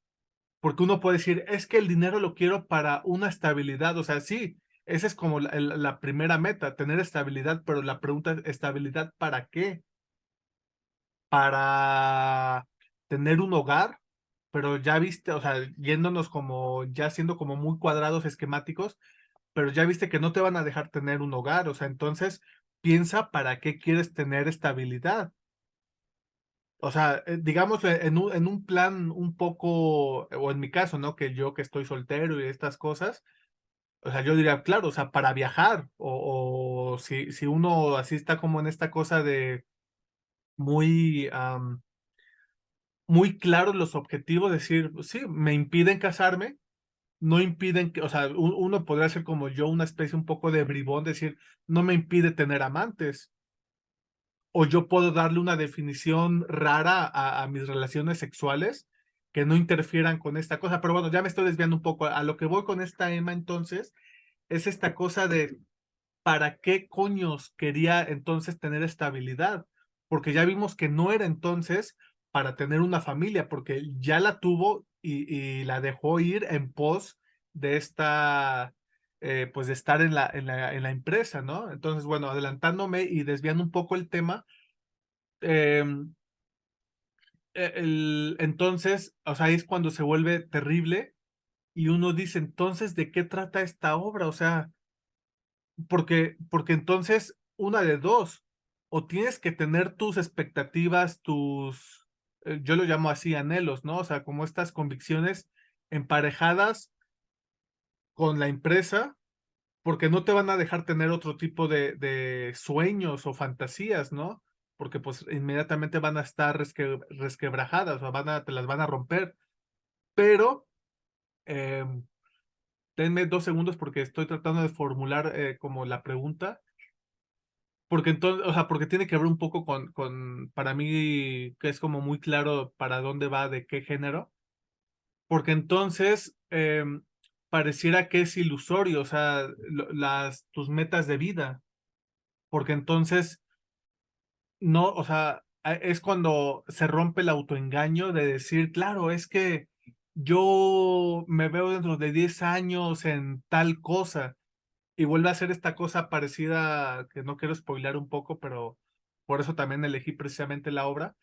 Porque uno puede decir, es que el dinero lo quiero para una estabilidad. O sea, sí, esa es como la primera meta, tener estabilidad, pero la pregunta es, ¿estabilidad para qué? Para tener un hogar, pero ya viste, o sea, yéndonos como, ya siendo como muy cuadrados, esquemáticos, pero ya viste que no te van a dejar tener un hogar. O sea, entonces piensa para qué quieres tener estabilidad. O sea, digamos, en un plan un poco, o en mi caso, ¿no? Que yo que estoy soltero y estas cosas, o sea, yo diría, claro, o sea, para viajar, o si uno así está como en esta cosa de muy, muy claros los objetivos, decir, pues sí, me impiden casarme, no impiden que, o sea, uno podría ser como yo, una especie un poco de bribón, decir, no me impide tener amantes, o yo puedo darle una definición rara a mis relaciones sexuales que no interfieran con esta cosa, pero bueno, ya me estoy desviando un poco. A lo que voy con esta Emma entonces es esta cosa de ¿para qué coños quería entonces tener estabilidad? Porque ya vimos que no era entonces para tener una familia, porque ya la tuvo y la dejó ir en pos de esta, pues de estar en la empresa, ¿no? Entonces, bueno, adelantándome y desviando un poco el tema, eh, entonces, o sea, ahí es cuando se vuelve terrible y uno dice, entonces, ¿de qué trata esta obra? O sea, porque entonces, una de dos, o tienes que tener tus expectativas, yo lo llamo así, anhelos, ¿no? O sea, como estas convicciones emparejadas con la empresa, porque no te van a dejar tener otro tipo de sueños o fantasías, ¿no? Porque pues inmediatamente van a estar resquebrajadas, o te las van a romper. Pero, em, denme 2 segundos porque estoy tratando de formular como la pregunta. Porque entonces, o sea, porque tiene que ver un poco para mí, que es como muy claro para dónde va, de qué género. Porque entonces pareciera que es ilusorio, o sea, tus metas de vida. Porque entonces, no, o sea, es cuando se rompe el autoengaño de decir, claro, es que yo me veo dentro de 10 años en tal cosa y vuelve a hacer esta cosa parecida, que no quiero spoilear un poco, pero por eso también elegí precisamente la obra,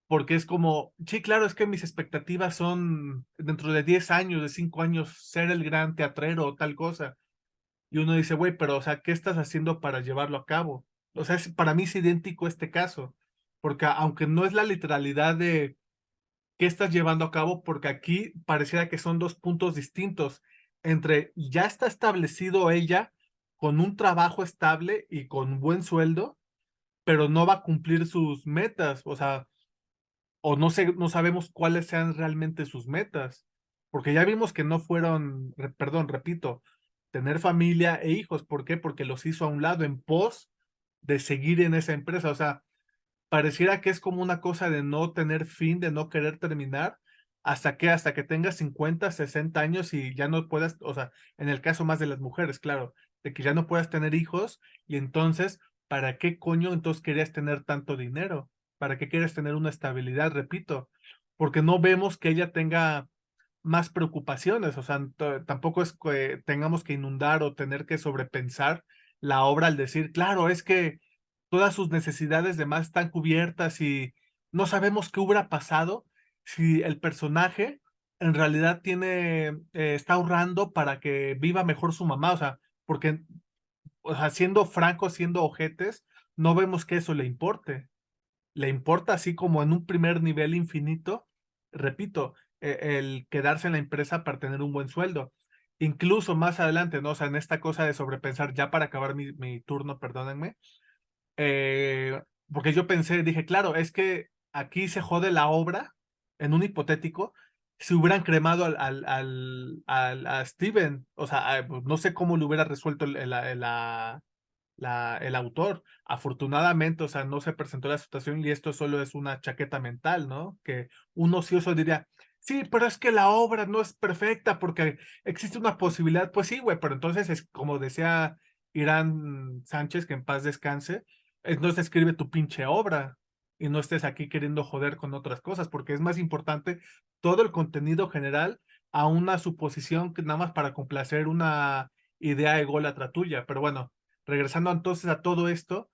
porque es como, sí, claro, es que mis expectativas son dentro de 10 años, de 5 años, ser el gran teatrero o tal cosa. Y uno dice, güey, pero, o sea, ¿qué estás haciendo para llevarlo a cabo? O sea, para mí es idéntico este caso, porque aunque no es la literalidad de qué estás llevando a cabo, porque aquí pareciera que son dos puntos distintos entre ya está establecido ella con un trabajo estable y con buen sueldo, pero no va a cumplir sus metas, o sea, o no sé, no sabemos cuáles sean realmente sus metas, porque ya vimos que no fueron, perdón, repito, tener familia e hijos. ¿Por qué? Porque los hizo a un lado en pos de seguir en esa empresa. O sea, pareciera que es como una cosa de no tener fin, de no querer terminar, hasta que tengas 50, 60 años y ya no puedas, o sea, en el caso más de las mujeres, claro, de que ya no puedas tener hijos y entonces, ¿para qué coño entonces querías tener tanto dinero? ¿Para qué quieres tener una estabilidad? Repito, porque no vemos que ella tenga más preocupaciones, o sea, tampoco es que tengamos que inundar o tener que sobrepensar la obra al decir, claro, es que todas sus necesidades de más están cubiertas y no sabemos qué hubiera pasado si el personaje en realidad está ahorrando para que viva mejor su mamá, o sea, porque, o sea, siendo francos, siendo ojetes, no vemos que eso le importe. Le importa así como en un primer nivel infinito, repito, el quedarse en la empresa para tener un buen sueldo. Incluso más adelante, ¿no? O sea, en esta cosa de sobrepensar, ya para acabar mi turno, perdónenme, eh, porque yo pensé, dije, claro, es que aquí se jode la obra, en un hipotético, si hubieran cremado a Steven, o sea, pues, no sé cómo lo hubiera resuelto el autor. Afortunadamente, o sea, no se presentó la situación y esto solo es una chaqueta mental, ¿no? Que un ocioso diría, sí, pero es que la obra no es perfecta porque existe una posibilidad. Pues sí, güey, pero entonces es como decía Irán Sánchez, que en paz descanse, no se escribe tu pinche obra y no estés aquí queriendo joder con otras cosas, porque es más importante todo el contenido general a una suposición que nada más para complacer una idea ególatra tuya. Pero bueno, regresando entonces a todo esto,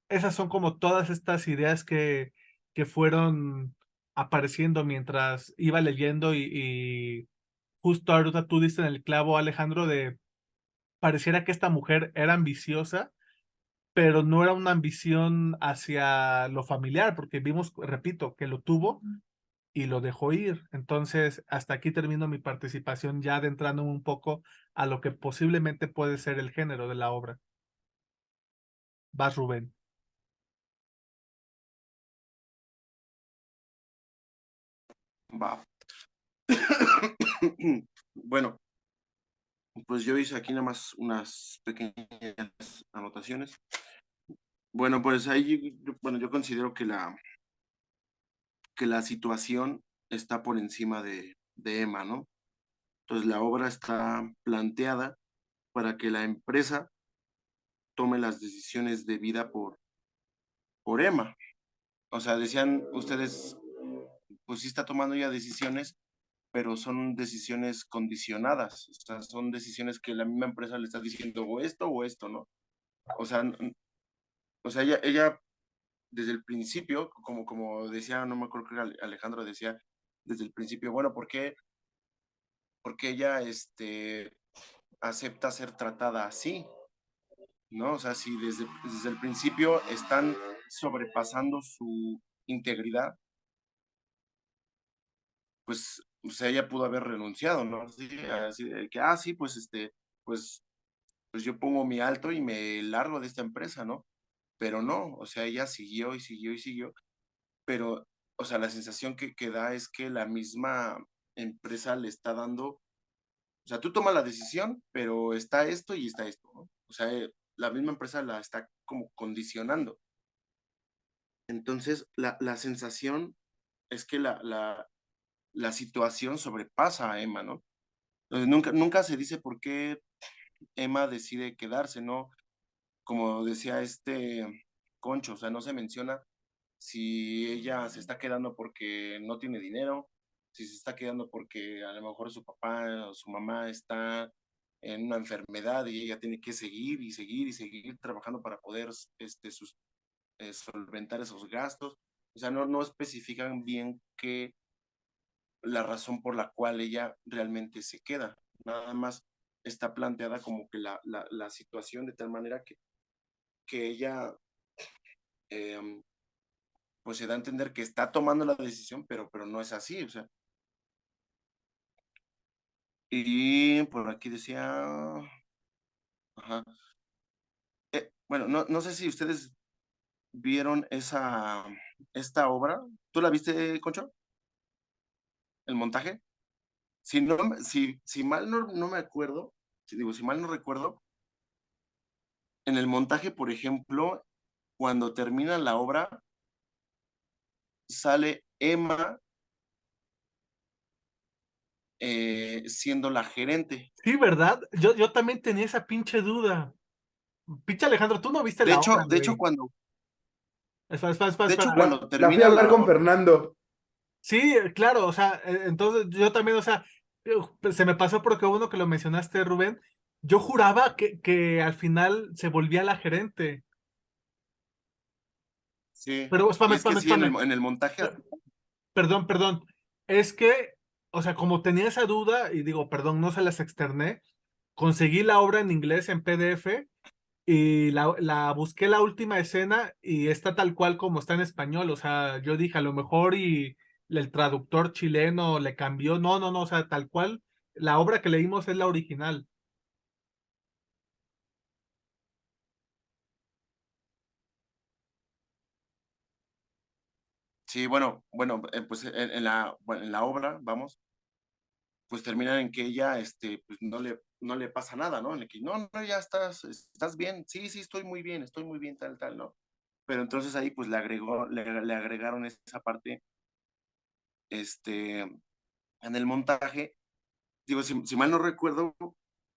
esas son como todas estas ideas que fueron apareciendo mientras iba leyendo y justo ahorita tú diste en el clavo, Alejandro, de pareciera que esta mujer era ambiciosa, pero no era una ambición hacia lo familiar, porque vimos, repito, que lo tuvo y lo dejó ir. Entonces, hasta aquí termino mi participación ya adentrando un poco a lo que posiblemente puede ser el género de la obra. Vas, Rubén. Va. Bueno, pues yo hice aquí nada más unas pequeñas anotaciones. Bueno, pues ahí, bueno, yo considero que la situación está por encima de Emma, ¿no? Entonces la obra está planteada para que la empresa tome las decisiones de vida por Emma. O sea, decían ustedes, pues sí está tomando ya decisiones, pero son decisiones condicionadas. O sea, son decisiones que la misma empresa le está diciendo o esto, ¿no? O sea, o sea ella desde el principio, como decía, no me acuerdo que Alejandro decía, desde el principio, bueno, ¿por qué ella acepta ser tratada así? ¿No? O sea, si desde el principio están sobrepasando su integridad, pues, o sea, ella pudo haber renunciado, ¿no? Así de que, sí, pues, pues, pues yo pongo mi alto y me largo de esta empresa, ¿no? Pero no, o sea, ella siguió y siguió y siguió, pero, o sea, la sensación que da es que la misma empresa le está dando, o sea, tú tomas la decisión, pero está esto y está esto, ¿no? O sea, la misma empresa la está como condicionando. Entonces, la sensación es que la situación sobrepasa a Emma, ¿no? Entonces, nunca se dice por qué Emma decide quedarse, ¿no? Como decía Concho, o sea, no se menciona si ella se está quedando porque no tiene dinero, si se está quedando porque a lo mejor su papá o su mamá está en una enfermedad y ella tiene que seguir y seguir y seguir trabajando para poder solventar esos gastos. O sea, no especifican bien qué la razón por la cual ella realmente se queda. Nada más está planteada como que la situación de tal manera que ella eh, pues se da a entender que está tomando la decisión, pero no es así, o sea. Y por aquí decía, ajá, bueno, no sé si ustedes vieron esta obra. ¿Tú la viste, Concho? ¿El montaje? Si mal no me acuerdo, si mal no recuerdo, en el montaje, por ejemplo, cuando termina la obra, sale Emma siendo la gerente. Sí, ¿verdad? Yo también tenía esa pinche duda. Pinche Alejandro, tú no viste De la obra, hecho, de hecho, güey. cuando, Espera, espera, espera, de hecho, espera. cuando La fui a termina ver la con obra, Fernando. Sí, claro, o sea, entonces yo también, o sea, se me pasó porque uno que lo mencionaste, Rubén. Yo juraba que al final se volvía la gerente. sí, Pero y espame, es que espame, sí, en espame. el montaje, Perdón, perdón. Es que, o sea, como tenía esa duda, y digo, perdón, no se las externé, conseguí la obra en inglés en PDF y la busqué la última escena y está tal cual como está en español. O sea, yo dije, a lo mejor y el traductor chileno le cambió. No, no, no, o sea, tal cual. La obra que leímos es la original. sí, bueno, pues en la obra, vamos. pues terminan en que ella, pues no le pasa nada, ¿no? En el que, no, ya estás bien, sí, estoy muy bien, tal, ¿no? Pero entonces ahí pues le agregaron esa parte, en el montaje. Digo, si mal no recuerdo,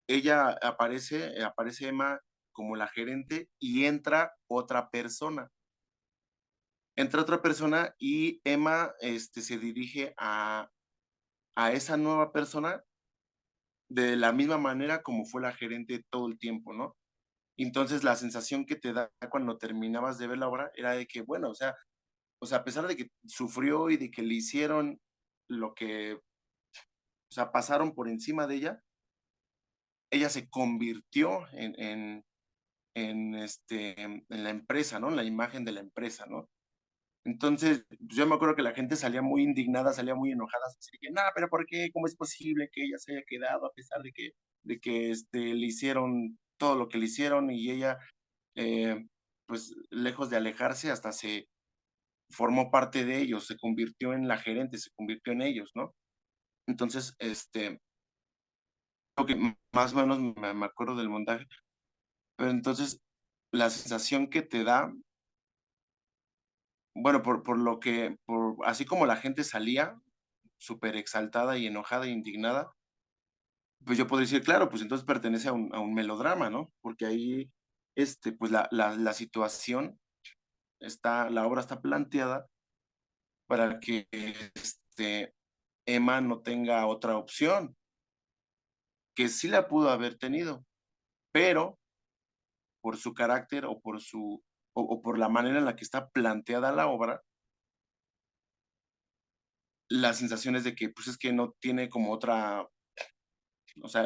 ella aparece Emma como la gerente y entra otra persona y Emma, se dirige a esa nueva persona de la misma manera como fue la gerente todo el tiempo, ¿no? Entonces, la sensación que te da cuando terminabas de ver la obra era de que, bueno, a pesar de que sufrió y de que le hicieron lo que, o sea, pasaron por encima de ella se convirtió en la empresa, ¿no? En la imagen de la empresa, ¿no? Entonces, pues, yo me acuerdo que la gente salía muy indignada, salía muy enojada, así que, no, pero ¿por qué? ¿Cómo es posible que ella se haya quedado a pesar de que le hicieron todo lo que le hicieron y ella, eh, pues, lejos de alejarse, hasta se formó parte de ellos, se convirtió en la gerente, se convirtió en ellos, ¿no? Entonces, creo que más o menos me acuerdo del montaje, pero entonces la sensación que te da, bueno, así como la gente salía súper exaltada y enojada e indignada, pues yo podría decir, claro, pues entonces pertenece a un melodrama, ¿no? Porque ahí, pues la situación la obra está planteada para que, Emma no tenga otra opción, que sí la pudo haber tenido, pero por su carácter o por la manera en la que está planteada la obra, la sensación es de que, pues es que no tiene como otra, o sea,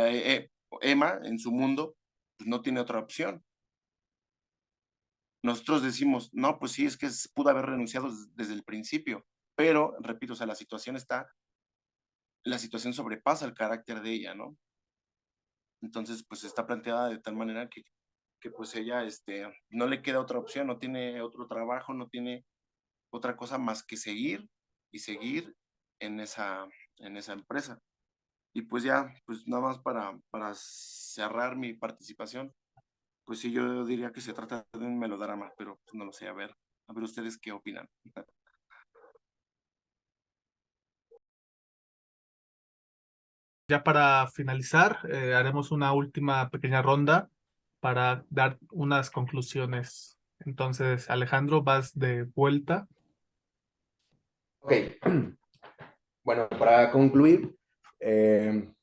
Emma en su mundo, pues no tiene otra opción. Nosotros decimos, no, pues sí, es que pudo haber renunciado desde el principio, pero, repito, o sea, la situación sobrepasa el carácter de ella, ¿no? Entonces, pues está planteada de tal manera que pues ella, no le queda otra opción, no tiene otro trabajo, no tiene otra cosa más que seguir y seguir en esa empresa. Y pues ya, pues nada más para cerrar mi participación, pues sí, yo diría que se trata de un melodrama, pero pues no lo sé, a ver ustedes qué opinan. Ya para finalizar, haremos una última pequeña ronda para dar unas conclusiones. Entonces, Alejandro, vas de vuelta. Ok, bueno, para concluir, eh,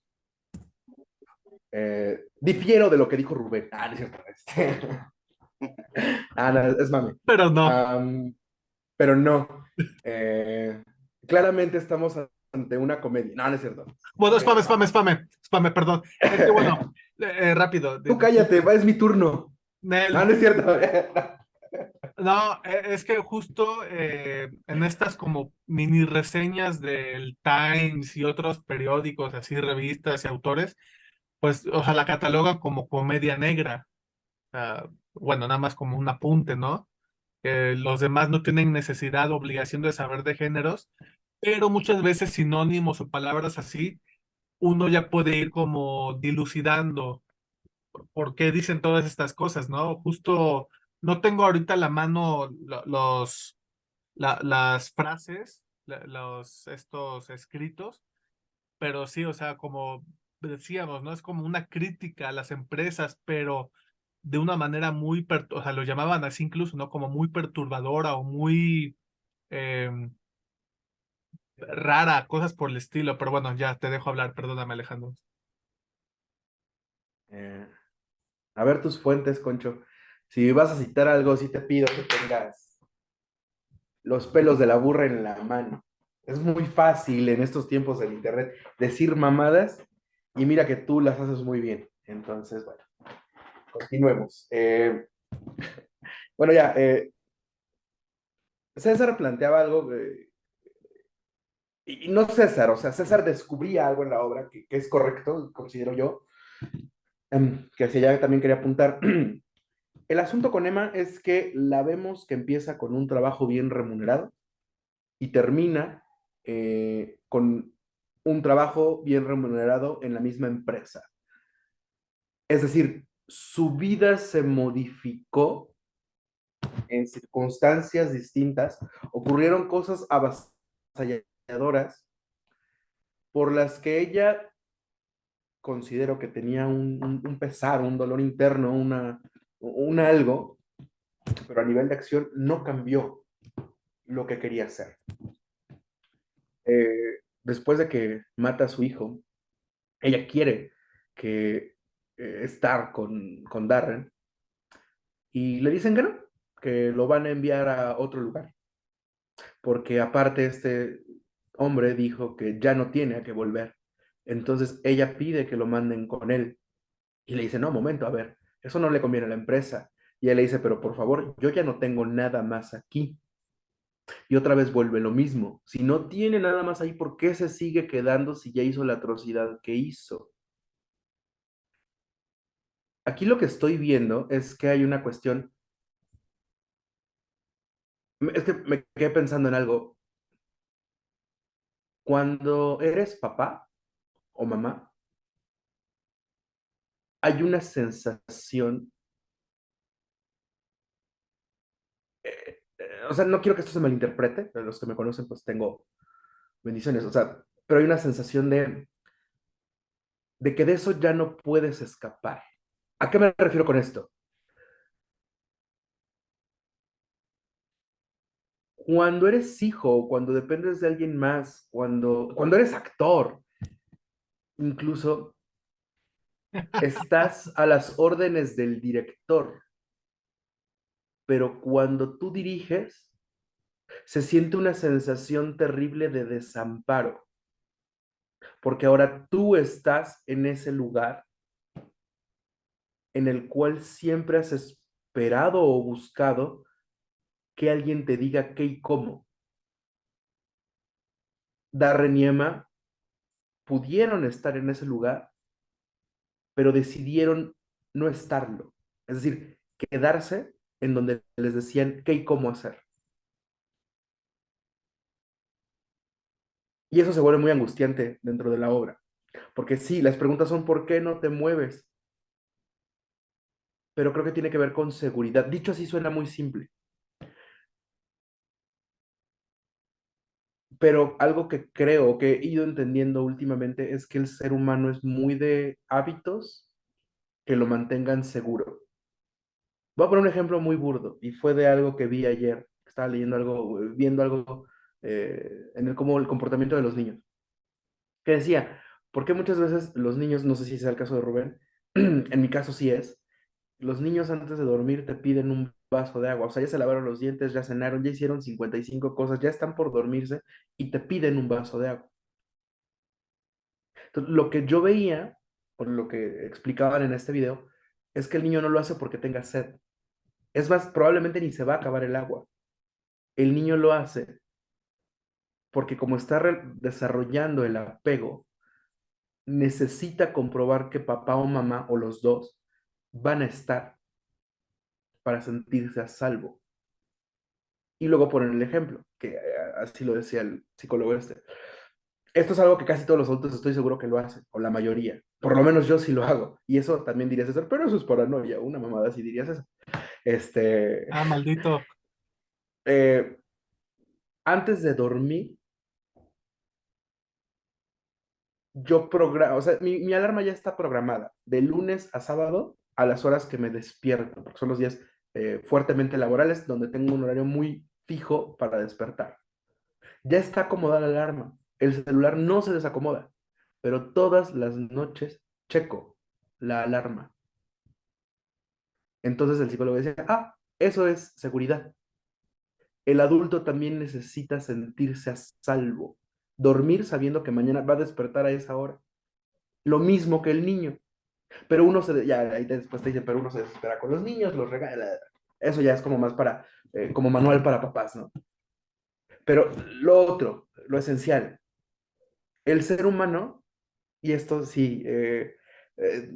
difiero de lo que dijo Rubén. No es cierto. No, es mame. Pero no. Pero no. Eh, claramente estamos ante una comedia. No es cierto. Bueno, spame, perdón. Es que bueno, rápido. Tú cállate, es mi turno. No Nel, es cierto. no, es que justo en estas como mini reseñas del Times y otros periódicos, así revistas y autores, pues, o sea, la catalogan como comedia negra. O sea, bueno, nada más como un apunte, ¿no? Que los demás no tienen necesidad o obligación de saber de géneros, pero muchas veces sinónimos o palabras así, uno ya puede ir como dilucidando por qué dicen todas estas cosas, ¿no? Justo no tengo ahorita a la mano las frases, estos escritos, pero sí, o sea, como decíamos, ¿no? Es como una crítica a las empresas, pero de una manera muy, o sea, lo llamaban así incluso, ¿no? Como muy perturbadora o muy eh, rara, cosas por el estilo, pero bueno, ya te dejo hablar, perdóname, Alejandro. Eh, a ver tus fuentes, Concho. Si vas a citar algo, sí te pido que tengas los pelos de la burra en la mano. Es muy fácil en estos tiempos del internet decir mamadas y mira que tú las haces muy bien. Entonces, bueno, continuemos. Bueno, ya, César planteaba algo, y no César, o sea, César descubría algo en la obra que es correcto, considero yo, que hacia allá también quería apuntar. El asunto con Emma es que la vemos que empieza con un trabajo bien remunerado y termina con un trabajo bien remunerado en la misma empresa. Es decir, su vida se modificó en circunstancias distintas, ocurrieron cosas avasalladoras por las que ella considero que tenía un pesar, un dolor interno, un algo, pero a nivel de acción no cambió lo que quería hacer. Después de que mata a su hijo, ella quiere que estar con Darren y le dicen que lo van a enviar a otro lugar, porque aparte este hombre dijo que ya no tiene a qué volver. Entonces ella pide que lo manden con él y le dice, no, momento, a ver, eso no le conviene a la empresa. Y él le dice, pero por favor, yo ya no tengo nada más aquí. Y otra vez vuelve lo mismo. Si no tiene nada más ahí, ¿por qué se sigue quedando si ya hizo la atrocidad que hizo? Aquí lo que estoy viendo es que hay una cuestión, es que me quedé pensando en algo. Cuando eres papá o mamá, hay una sensación, o sea, no quiero que esto se malinterprete, pero los que me conocen pues tengo bendiciones, o sea, pero hay una sensación de que de eso ya no puedes escapar. ¿A qué me refiero con esto? Cuando eres hijo, cuando dependes de alguien más, cuando eres actor, incluso estás a las órdenes del director, pero cuando tú diriges, se siente una sensación terrible de desamparo, porque ahora tú estás en ese lugar en el cual siempre has esperado o buscado que alguien te diga qué y cómo. Darren y Emma pudieron estar en ese lugar, pero decidieron no estarlo. Es decir, quedarse en donde les decían qué y cómo hacer. Y eso se vuelve muy angustiante dentro de la obra. Porque sí, las preguntas son ¿por qué no te mueves? Pero creo que tiene que ver con seguridad. Dicho así suena muy simple. Pero algo que creo que he ido entendiendo últimamente es que el ser humano es muy de hábitos que lo mantengan seguro. Voy a poner un ejemplo muy burdo y fue de algo que vi ayer. Estaba leyendo algo, viendo algo en el, como el comportamiento de los niños. Que decía, ¿por qué muchas veces los niños, no sé si es el caso de Rubén, en mi caso sí es, los niños antes de dormir te piden un vaso de agua? O sea, ya se lavaron los dientes, ya cenaron, ya hicieron 55 cosas, ya están por dormirse y te piden un vaso de agua. Entonces, lo que yo veía, por lo que explicaban en este video, es que el niño no lo hace porque tenga sed. Es más, probablemente ni se va a acabar el agua. El niño lo hace porque como está desarrollando el apego, necesita comprobar que papá o mamá o los dos van a estar para sentirse a salvo. Y luego ponen el ejemplo, que así lo decía el psicólogo este. Esto es algo que casi todos los adultos estoy seguro que lo hacen, o la mayoría. Por lo menos yo sí lo hago. Y eso también dirías eso, pero eso es paranoia, una mamada sí dirías eso. Este, Ah, maldito. eh, antes de dormir, yo programo, o sea, mi alarma ya está programada de lunes a sábado a las horas que me despierto, porque son los días fuertemente laborales donde tengo un horario muy fijo para despertar. Ya está acomodada la alarma, el celular no se desacomoda, pero todas las noches checo la alarma. Entonces el psicólogo decía, eso es seguridad. El adulto también necesita sentirse a salvo, dormir sabiendo que mañana va a despertar a esa hora. Lo mismo que el niño. Pero uno ya ahí después te dice, pero uno se desespera con los niños, los regala. Eso ya es como más para, como manual para papás, ¿no? Pero lo otro, lo esencial, el ser humano, y esto sí,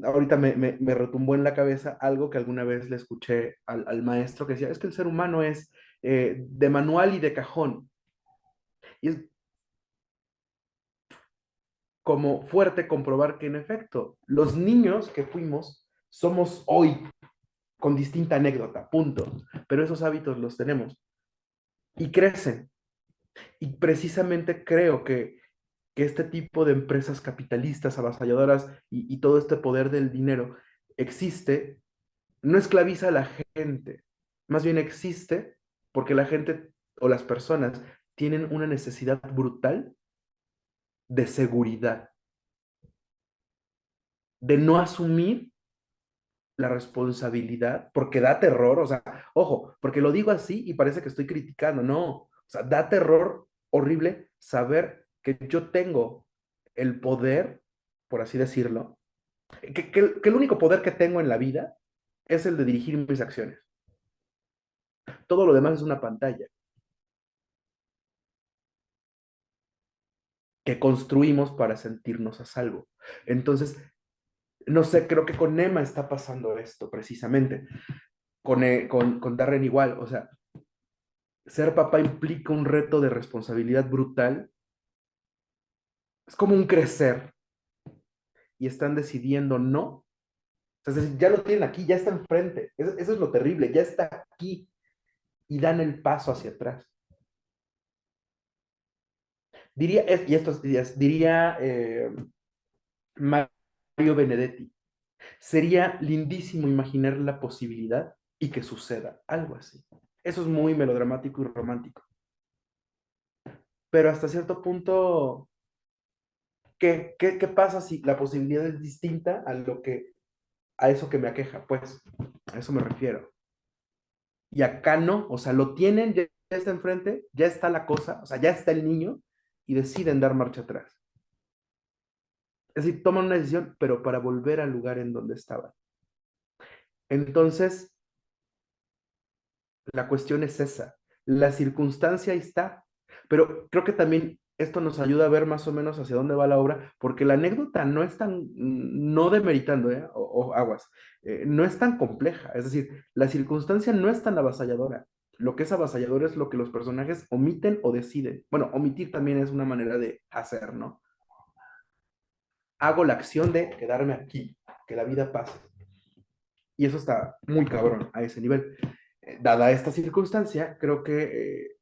ahorita me retumbó en la cabeza algo que alguna vez le escuché al maestro que decía, es que el ser humano es de manual y de cajón. Y es, como fuerte comprobar que en efecto, los niños que fuimos somos hoy con distinta anécdota, punto. Pero esos hábitos los tenemos y crecen. Y precisamente creo que este tipo de empresas capitalistas, avasalladoras y todo este poder del dinero existe, no esclaviza a la gente, más bien existe porque la gente o las personas tienen una necesidad brutal de seguridad, de no asumir la responsabilidad, porque da terror, o sea, ojo, porque lo digo así y parece que estoy criticando, no, o sea, da terror horrible saber que yo tengo el poder, por así decirlo, que el único poder que tengo en la vida es el de dirigir mis acciones. Todo lo demás es una pantalla que construimos para sentirnos a salvo. Entonces, no sé, creo que con Emma está pasando esto precisamente, con Darren igual, o sea, ser papá implica un reto de responsabilidad brutal. Es como un crecer y están decidiendo no. O sea, es decir, ya lo tienen aquí, ya está enfrente. Eso es lo terrible, ya está aquí y dan el paso hacia atrás. Diría, y estos días, diría Mario Benedetti, sería lindísimo imaginar la posibilidad y que suceda algo así. Eso es muy melodramático y romántico. Pero hasta cierto punto, ¿qué pasa si la posibilidad es distinta a eso que me aqueja? Pues a eso me refiero. Y acá no, o sea, lo tienen, ya está enfrente, ya está la cosa, o sea, ya está el niño y deciden dar marcha atrás. Es decir, toman una decisión, pero para volver al lugar en donde estaban. Entonces, la cuestión es esa. La circunstancia ahí está, pero creo que también esto nos ayuda a ver más o menos hacia dónde va la obra, porque la anécdota no es tan, no demeritando, o aguas, no es tan compleja. Es decir, la circunstancia no es tan avasalladora. Lo que es avasallador es lo que los personajes omiten o deciden. Bueno, omitir también es una manera de hacer, ¿no? Hago la acción de quedarme aquí, que la vida pase. Y eso está muy cabrón a ese nivel. Dada esta circunstancia, creo que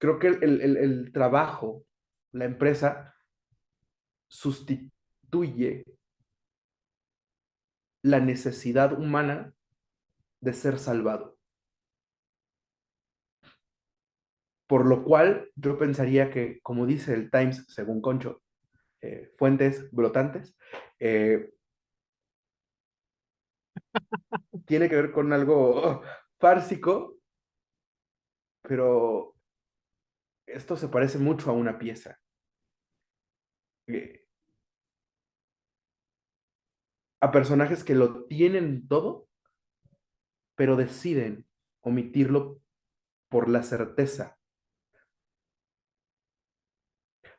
el trabajo, la empresa, sustituye la necesidad humana de ser salvado. Por lo cual, yo pensaría que, como dice el Times, según Concho, fuentes brotantes, eh, tiene que ver con algo fársico, pero esto se parece mucho a una pieza. Eh, a personajes que lo tienen todo, pero deciden omitirlo por la certeza.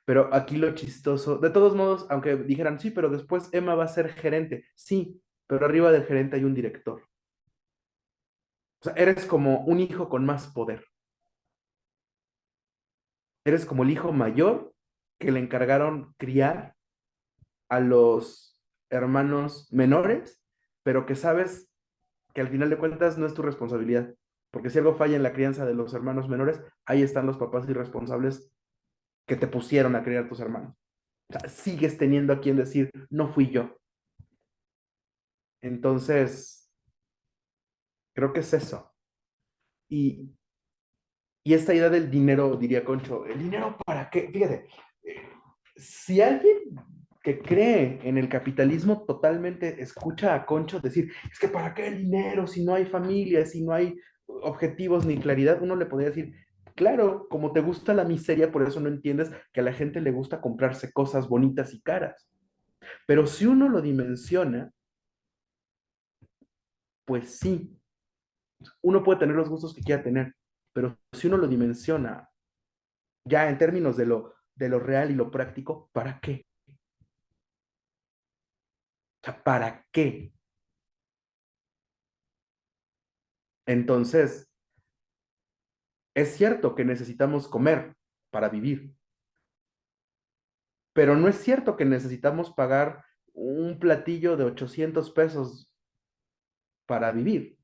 Pero aquí lo chistoso, de todos modos, aunque dijeran, sí, pero después Emma va a ser gerente, sí, pero arriba del gerente hay un director. O sea, eres como un hijo con más poder. Eres como el hijo mayor que le encargaron criar a los hermanos menores, pero que sabes que al final de cuentas no es tu responsabilidad. Porque si algo falla en la crianza de los hermanos menores, ahí están los papás irresponsables que te pusieron a criar tus hermanos. O sea, sigues teniendo a quien decir, no fui yo. Entonces, creo que es eso. Y, y esta idea del dinero, diría Concho, ¿el dinero para qué? Fíjate, eh, si alguien que cree en el capitalismo totalmente escucha a Concho decir, es que para qué el dinero si no hay familia, si no hay objetivos ni claridad, uno le podría decir, claro, como te gusta la miseria, por eso no entiendes que a la gente le gusta comprarse cosas bonitas y caras. Pero si uno lo dimensiona, pues sí, uno puede tener los gustos que quiera tener, pero si uno lo dimensiona ya en términos de lo real y lo práctico, ¿para qué? O sea, ¿para qué? Entonces, es cierto que necesitamos comer para vivir, pero no es cierto que necesitamos pagar un platillo de 800 pesos para vivir.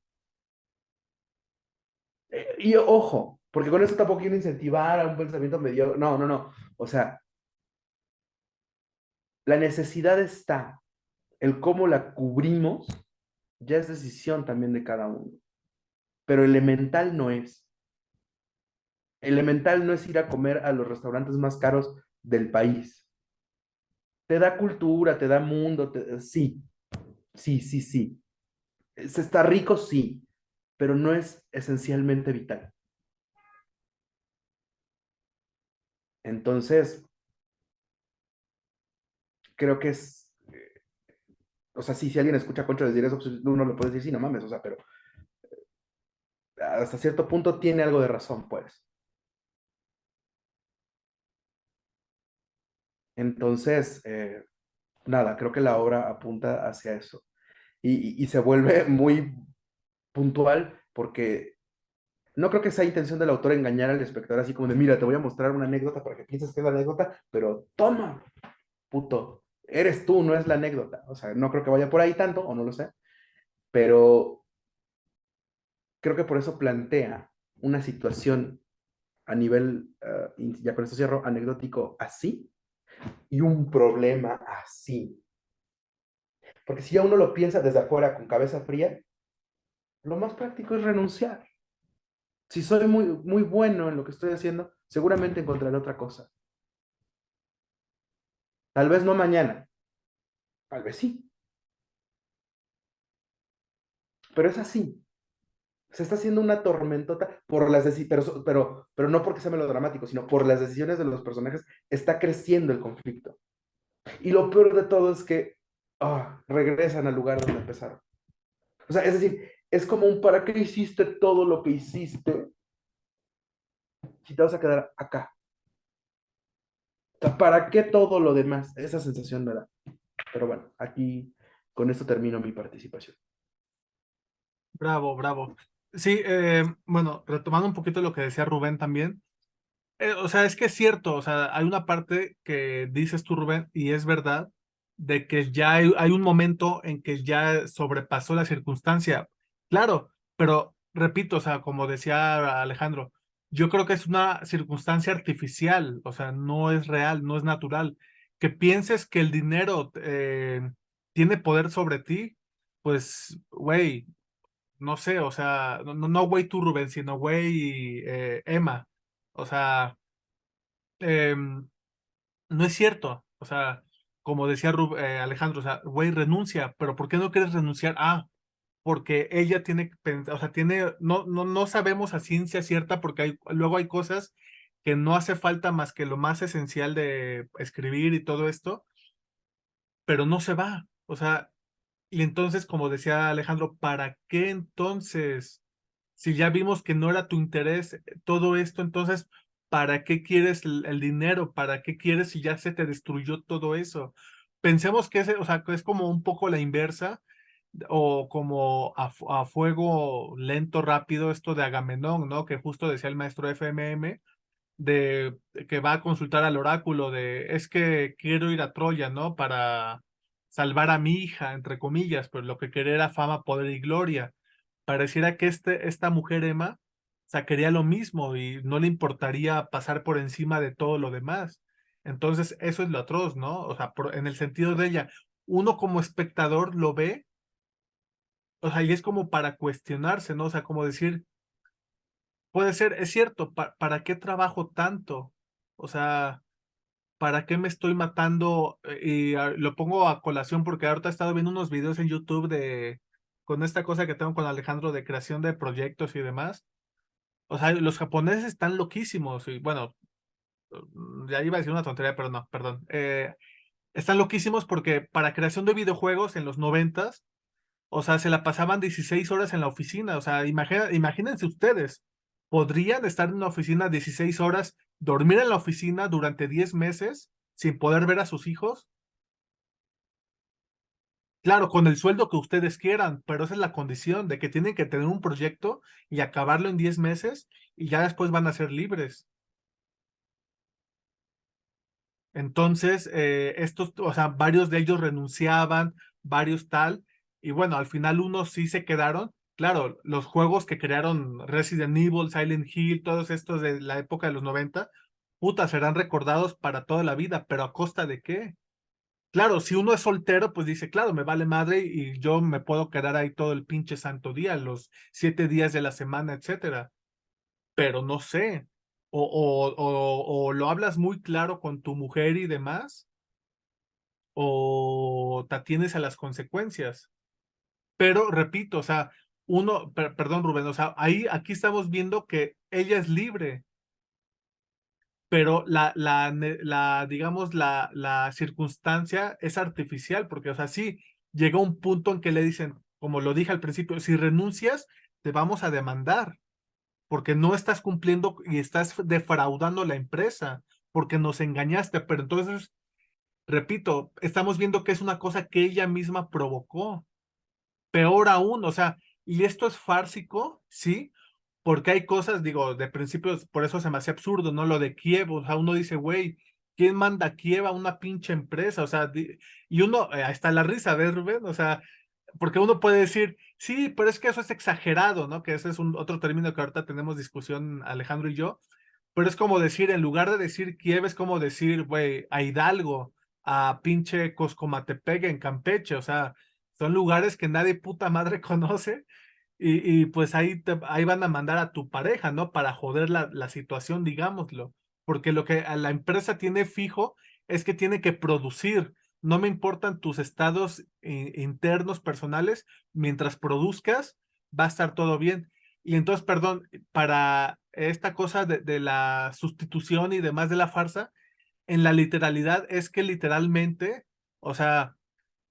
Y ojo, porque con eso tampoco quiero incentivar a un pensamiento medio. No, no, no. O sea, la necesidad está, el cómo la cubrimos ya es decisión también de cada uno. Pero elemental no es. Elemental no es ir a comer a los restaurantes más caros del país. Te da cultura, te da mundo, sí, sí, sí, sí. Se está rico, sí, pero no es esencialmente vital. Entonces, creo que es, o sea, sí, si alguien escucha a Concho decir eso, pues uno le puede decir, sí, no mames, o sea, pero hasta cierto punto tiene algo de razón, pues. Entonces, nada, creo que la obra apunta hacia eso. Y se vuelve muy puntual porque no creo que sea intención del autor engañar al espectador así como de, mira, te voy a mostrar una anécdota para que pienses que es la anécdota, pero toma, puto, eres tú, no es la anécdota. O sea, no creo que vaya por ahí tanto, o no lo sé, pero creo que por eso plantea una situación a nivel, ya con esto cierro, anecdótico así, y un problema así. Porque si ya uno lo piensa desde afuera con cabeza fría, lo más práctico es renunciar. Si soy muy, muy bueno en lo que estoy haciendo, seguramente encontraré otra cosa. Tal vez no mañana, tal vez sí, pero es así. Se está haciendo una tormentota por las decisiones, pero no porque sea melodramático, sino por las decisiones de los personajes, está creciendo el conflicto. Y lo peor de todo es que regresan al lugar donde empezaron. O sea, es decir, es como un ¿para qué hiciste todo lo que hiciste si te vas a quedar acá? O sea, ¿para qué todo lo demás? Esa sensación me da. Pero bueno, aquí con esto termino mi participación. Bravo, bravo. Sí, bueno, retomando un poquito lo que decía Rubén también, o sea, es que es cierto, o sea, hay una parte que dices tú, Rubén, y es verdad, de que ya hay un momento en que ya sobrepasó la circunstancia. Claro, pero repito, o sea, como decía Alejandro, yo creo que es una circunstancia artificial, o sea, no es real, no es natural. Que pienses que el dinero tiene poder sobre ti, pues, güey, no sé, o sea, no güey tú, Rubén, sino güey Emma. O sea, em, no es cierto. O sea, como decía Alejandro, o sea, güey, renuncia, pero ¿por qué no quieres renunciar? Ah, porque ella tiene que pensar, o sea, tiene, no sabemos a ciencia cierta porque luego hay cosas que no hace falta más que lo más esencial de escribir y todo esto, pero no se va. O sea, y entonces, como decía Alejandro, ¿para qué entonces? Si ya vimos que no era tu interés todo esto, entonces, ¿para qué quieres el dinero? ¿Para qué quieres si ya se te destruyó todo eso? Pensemos que o sea, que es como un poco la inversa o como a fuego lento, rápido, esto de Agamenón, ¿no? Que justo decía el maestro FMM, de que va a consultar al oráculo de, es que quiero ir a Troya, ¿no? Para salvar a mi hija, entre comillas, pero lo que quería era fama, poder y gloria. Pareciera que esta mujer Emma, sacaría lo mismo y no le importaría pasar por encima de todo lo demás. Entonces, eso es lo atroz, ¿no? O sea, en el sentido de ella, uno como espectador lo ve, o sea, y es como para cuestionarse, ¿no? O sea, como decir, puede ser, es cierto, ¿para qué trabajo tanto? O sea, ¿para qué me estoy matando? Y lo pongo a colación porque ahorita he estado viendo unos videos en YouTube con esta cosa que tengo con Alejandro de creación de proyectos y demás. O sea, los japoneses están loquísimos y bueno, ya iba a decir una tontería, pero no, perdón. Están loquísimos porque para creación de videojuegos en los noventas, o sea, se la pasaban 16 horas en la oficina. O sea, imagínense ustedes, ¿podrían estar en una oficina 16 horas, dormir en la oficina durante 10 meses sin poder ver a sus hijos? Claro, con el sueldo que ustedes quieran, pero esa es la condición de que tienen que tener un proyecto y acabarlo en 10 meses y ya después van a ser libres. Entonces, estos, o sea, varios de ellos renunciaban, varios tal, y bueno, al final unos sí se quedaron. Claro, los juegos que crearon Resident Evil, Silent Hill, todos estos de la época de los 90, puta, serán recordados para toda la vida, pero ¿a costa de qué? Claro, si uno es soltero, pues dice, claro, me vale madre y yo me puedo quedar ahí todo el pinche santo día, los 7 días de la semana, etcétera. Pero no sé, o lo hablas muy claro con tu mujer y demás, o te atienes a las consecuencias. Pero repito, o sea, perdón Rubén, o sea, aquí estamos viendo que ella es libre, pero digamos, la circunstancia es artificial, porque, o sea, sí, llega un punto en que le dicen, como lo dije al principio, si renuncias, te vamos a demandar, porque no estás cumpliendo y estás defraudando a la empresa, porque nos engañaste, pero entonces, repito, estamos viendo que es una cosa que ella misma provocó. Peor aún, o sea, y esto es fársico, sí, porque hay cosas, digo, de principios, por eso se me hace absurdo, ¿no? Lo de Kiev, o sea, uno dice, güey, ¿quién manda a Kiev a una pinche empresa? O sea, y uno, ahí está la risa, ¿ves, Rubén? O sea, porque uno puede decir, sí, pero es que eso es exagerado, ¿no? Que ese es otro término que ahorita tenemos discusión Alejandro y yo, pero es como decir, en lugar de decir Kiev, es como decir, güey, a Hidalgo, a pinche Coscomatepec en Campeche, o sea, son lugares que nadie puta madre conoce y pues ahí van a mandar a tu pareja, ¿no? Para joder la situación, digámoslo, porque lo que a la empresa tiene fijo es que tiene que producir, no me importan tus estados internos personales, mientras produzcas, va a estar todo bien. Y entonces, perdón, para esta cosa de la sustitución y demás de la farsa, en la literalidad es que literalmente, o sea,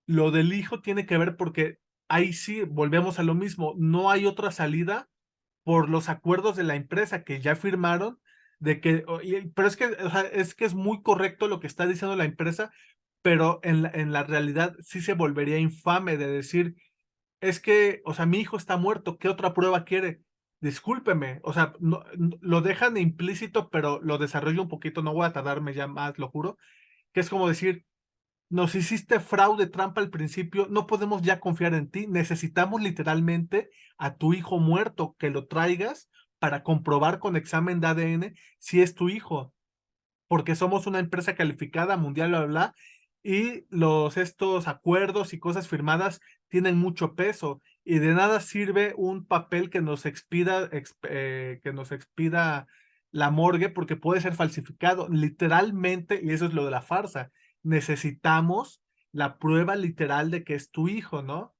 lo del hijo tiene que ver porque ahí sí volvemos a lo mismo, no hay otra salida por los acuerdos de la empresa que ya firmaron, de que, pero es que, o sea, es que es muy correcto lo que está diciendo la empresa, pero en la realidad sí se volvería infame de decir, es que, o sea, mi hijo está muerto, ¿qué otra prueba quiere? Discúlpeme, o sea, lo dejan implícito, pero lo desarrollo un poquito, no voy a tardarme ya más, lo juro, que es como decir, nos hiciste fraude, trampa al principio, no podemos ya confiar en ti, necesitamos literalmente a tu hijo muerto, que lo traigas para comprobar con examen de ADN si es tu hijo, porque somos una empresa calificada mundial, bla, bla, bla, y estos acuerdos y cosas firmadas tienen mucho peso, y de nada sirve un papel que nos expida la morgue, porque puede ser falsificado, literalmente, y eso es lo de la farsa, necesitamos la prueba literal de que es tu hijo, ¿no?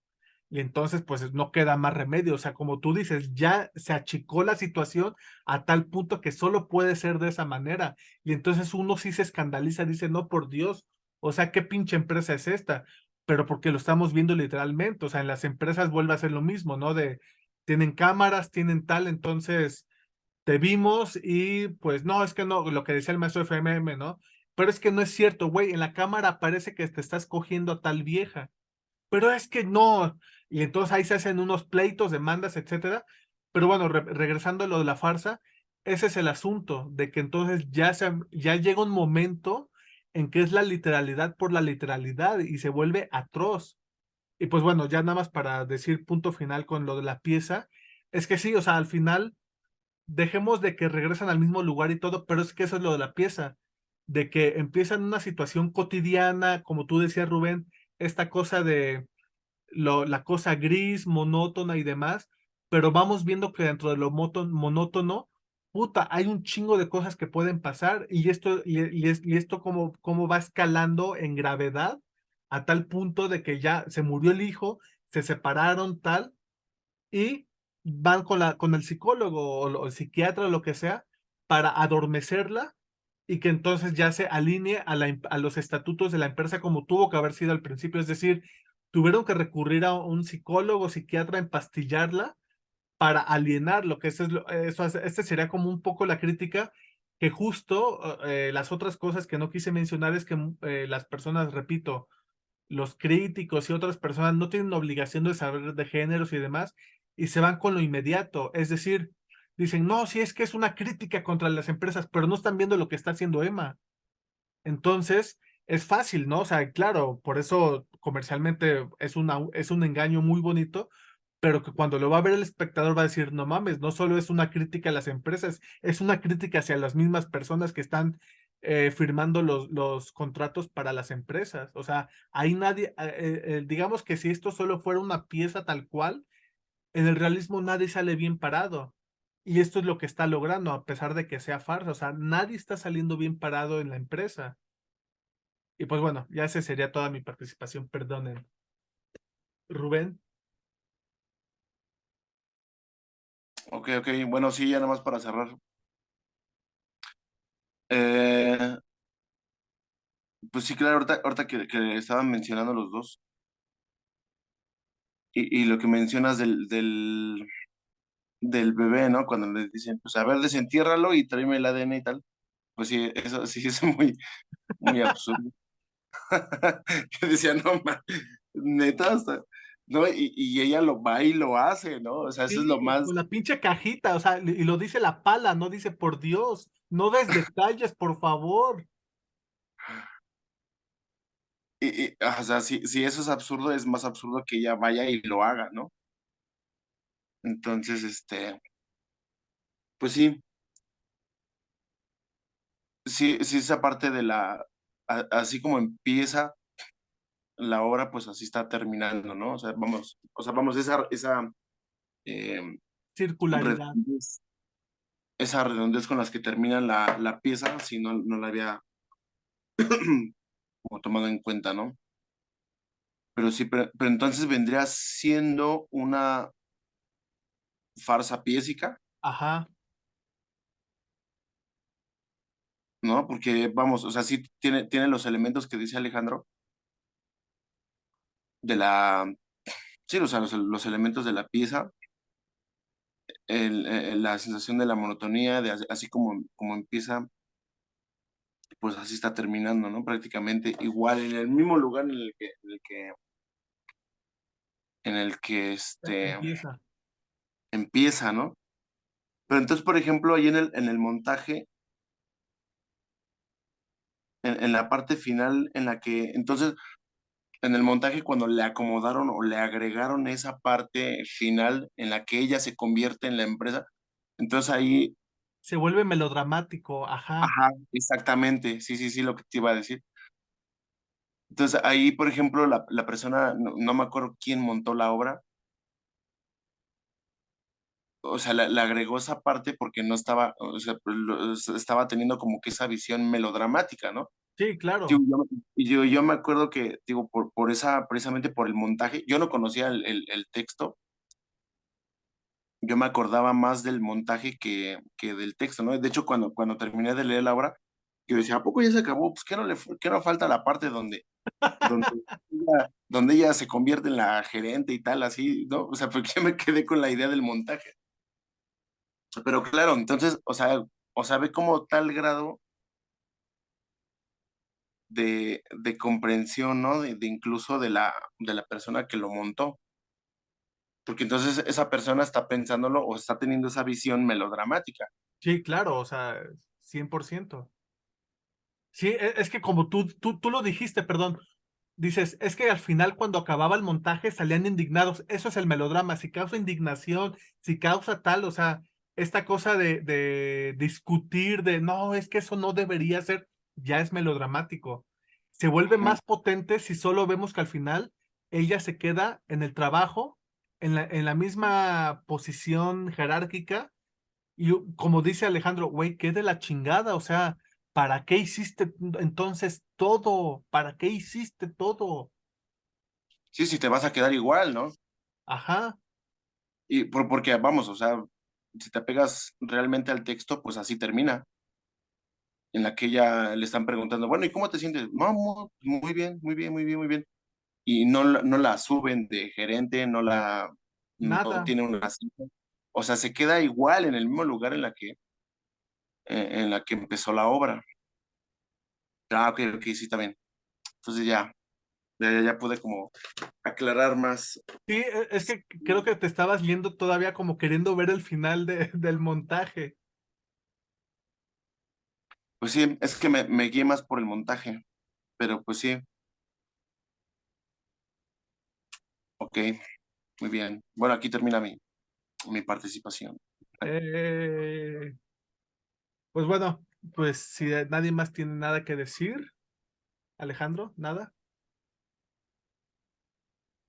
Y entonces, pues no queda más remedio. O sea, como tú dices, ya se achicó la situación a tal punto que solo puede ser de esa manera. Y entonces uno sí se escandaliza, dice, no, por Dios, o sea, ¿qué pinche empresa es esta? Pero porque lo estamos viendo literalmente. O sea, en las empresas vuelve a ser lo mismo, ¿no? Tienen cámaras, tienen tal, entonces te vimos y pues no, es que no, lo que decía el maestro FMM, ¿no? Pero es que no es cierto, güey, en la cámara parece que te estás cogiendo a tal vieja, pero es que no, y entonces ahí se hacen unos pleitos, demandas, etcétera, pero bueno, regresando a lo de la farsa, ese es el asunto, de que entonces ya llega un momento en que es la literalidad por la literalidad y se vuelve atroz. Y pues bueno, ya nada más para decir punto final con lo de la pieza, es que sí, o sea, al final dejemos de que regresan al mismo lugar y todo, pero es que eso es lo de la pieza, de que empiezan una situación cotidiana, como tú decías, Rubén, esta cosa de la cosa gris, monótona y demás, pero vamos viendo que dentro de lo monótono, puta, hay un chingo de cosas que pueden pasar y esto como va escalando en gravedad a tal punto de que ya se murió el hijo, se separaron tal y van con el psicólogo o el psiquiatra o lo que sea para adormecerla y que entonces ya se alinee a los estatutos de la empresa como tuvo que haber sido al principio. Es decir, tuvieron que recurrir a un psicólogo, psiquiatra, empastillarla para alienarlo, que este sería como un poco la crítica, que justo las otras cosas que no quise mencionar es que las personas, repito, los críticos y otras personas no tienen obligación de saber de géneros y demás, y se van con lo inmediato. Es decir, dicen, no, si es que es una crítica contra las empresas, pero no están viendo lo que está haciendo Emma. Entonces, es fácil, ¿no? O sea, claro, por eso comercialmente es un engaño muy bonito, pero que cuando lo va a ver el espectador va a decir, no mames, no solo es una crítica a las empresas, es una crítica hacia las mismas personas que están firmando los contratos para las empresas. O sea, ahí nadie, digamos que si esto solo fuera una pieza tal cual, en el realismo nadie sale bien parado. Y esto es lo que está logrando, a pesar de que sea farsa. O sea, nadie está saliendo bien parado en la empresa. Y pues bueno, ya esa sería toda mi participación, perdonen. Rubén, Ok, ok, bueno, sí, ya nada más para cerrar. Eh, pues sí, claro, ahorita que estaban mencionando los dos, y lo que mencionas del bebé, ¿no? Cuando le dicen, pues a ver, desentiérralo y tráeme el ADN y tal, pues sí, eso sí es muy, muy absurdo. Yo decía, no, neta, no, y ella lo va y lo hace, ¿no? O sea, eso es lo sí, más, con la pinche cajita, o sea, y lo dice la pala, no dice por Dios, no des detalles, por favor. o sea, si eso es absurdo, es más absurdo que ella vaya y lo haga, ¿no? Entonces, pues sí, sí, esa parte de así como empieza la obra, pues así está terminando, ¿no? O sea, vamos, eh, Circularidad. redondez, esa redondez con las que termina la pieza, si no la había como tomado en cuenta, ¿no? Pero sí, pero entonces vendría siendo una farsa piesica, Ajá, ¿no? Porque, vamos, o sea, sí tiene los elementos que dice Alejandro de sí, o sea, los elementos de la pieza, la sensación de la monotonía, así como empieza, pues así está terminando, ¿no? Prácticamente igual, en el mismo lugar en el que empieza. empieza, ¿no? Pero entonces, por ejemplo, ahí en el montaje, en la parte final, entonces, en el montaje, cuando le acomodaron o le agregaron esa parte final en la que ella se convierte en la empresa, entonces ahí, Se vuelve melodramático, ajá. ajá, exactamente, sí, sí, sí, lo que te iba a decir. Entonces ahí, por ejemplo, la persona, no me acuerdo quién montó la obra, o sea, le agregó esa parte porque no estaba, o sea, estaba teniendo como que esa visión melodramática, ¿no? Sí, Digo, claro. yo me acuerdo que, digo, precisamente por el montaje, yo no conocía el texto, yo me acordaba más del montaje que del texto, ¿no? De hecho, cuando terminé de leer la obra, yo decía, ¿a poco ya se acabó? Pues, ¿qué no falta la parte donde, donde ella se convierte en la gerente y tal, así, ¿no? O sea, porque yo me quedé con la idea del montaje. Pero claro, entonces, o sea, ve como tal grado de comprensión, ¿no? De incluso de la persona que lo montó. Porque entonces esa persona está pensándolo o está teniendo esa visión melodramática. Sí, claro, o sea, 100%. Sí, es que como tú lo dijiste, perdón, dices, es que al final cuando acababa el montaje salían indignados. Eso es el melodrama. Si causa indignación, si causa tal, o sea, esta cosa de discutir, de no, es que eso no debería ser, ya es melodramático. Se vuelve Ujú. más potente si solo vemos que al final ella se queda en el trabajo, en la misma posición jerárquica y como dice Alejandro, güey, qué de la chingada, o sea, ¿para qué hiciste entonces todo? ¿Para qué hiciste todo? Sí, sí, te vas a quedar igual, ¿no? Ajá, Y porque, vamos, o sea, si te pegas realmente al texto, pues así termina, en la que ella le están preguntando, bueno, ¿y cómo te sientes? No, muy bien, muy bien, muy bien, muy bien. Y no la suben de gerente, no nada. tiene una cita. O sea, se queda igual en el mismo lugar en la que empezó la obra. Ah, ok, ok, sí, está bien. Entonces ya pude como aclarar más. Sí, es que creo que te estabas yendo todavía como queriendo ver el final del montaje. Pues sí, es que me guié más por el montaje, pero pues sí, ok, muy bien. Bueno, aquí termina mi participación. Eh, pues bueno, pues si nadie más tiene nada que decir, Alejandro, nada,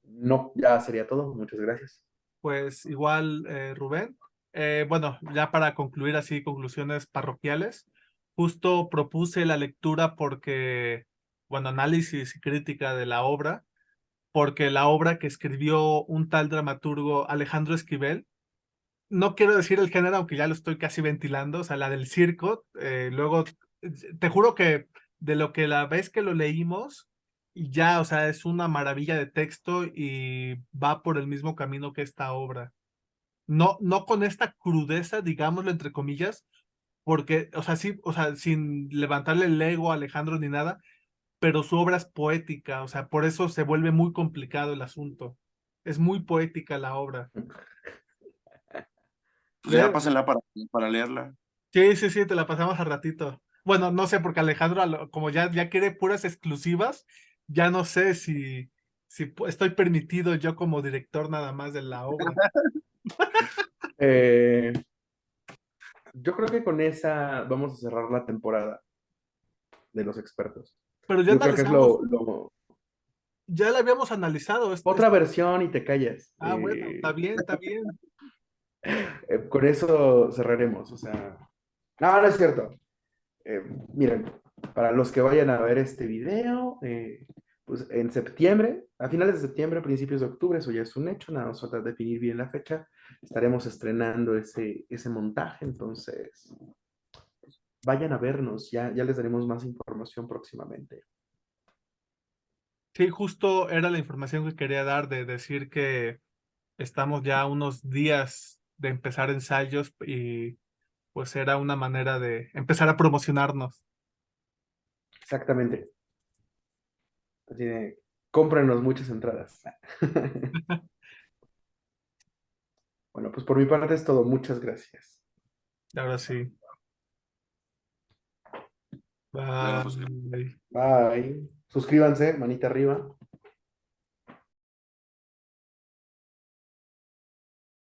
No, ya sería todo. Muchas gracias. pues igual Rubén. Bueno, ya para concluir así, conclusiones parroquiales, justo propuse la lectura porque, bueno, análisis y crítica de la obra, porque la obra que escribió un tal dramaturgo Alejandro Esquivel, no quiero decir el género, aunque ya lo estoy casi ventilando, o sea, la del circo, luego, te juro que de lo que la vez que lo leímos, y ya, o sea, es una maravilla de texto y va por el mismo camino que esta obra. No, no con esta crudeza, digámoslo entre comillas, porque, o sea, sí, o sea, sin levantarle el ego a Alejandro ni nada, pero su obra es poética, o sea, por eso se vuelve muy complicado el asunto. Es muy poética la obra. Pues ya Le- pásenla para leerla. Sí, sí, sí, te la pasamos al ratito. Bueno, no sé, porque Alejandro, como ya quiere puras exclusivas, ya no sé si estoy permitido yo como director nada más de la obra. Eh, yo creo que con esa vamos a cerrar la temporada de los expertos. Pero ya Yo creo que es analizamos, ya la habíamos analizado. otra versión y te callas. Ah, bueno, está bien, está bien. Con eso cerraremos. O sea, no, no es cierto. Eh, miren, para los que vayan a ver este video, pues en septiembre, a finales de septiembre, principios de octubre, eso ya es un hecho, nada más falta definir bien la fecha, estaremos estrenando ese montaje, entonces vayan a vernos, ya les daremos más información próximamente. Sí, justo era la información que quería dar de decir que estamos ya a unos días de empezar ensayos y pues era una manera de empezar a promocionarnos. Exactamente. Así de, cómprenos muchas entradas. Bueno, pues por mi parte es todo, muchas gracias. Ahora sí. Bueno, pues Bye. Bye. Suscríbanse, manita arriba.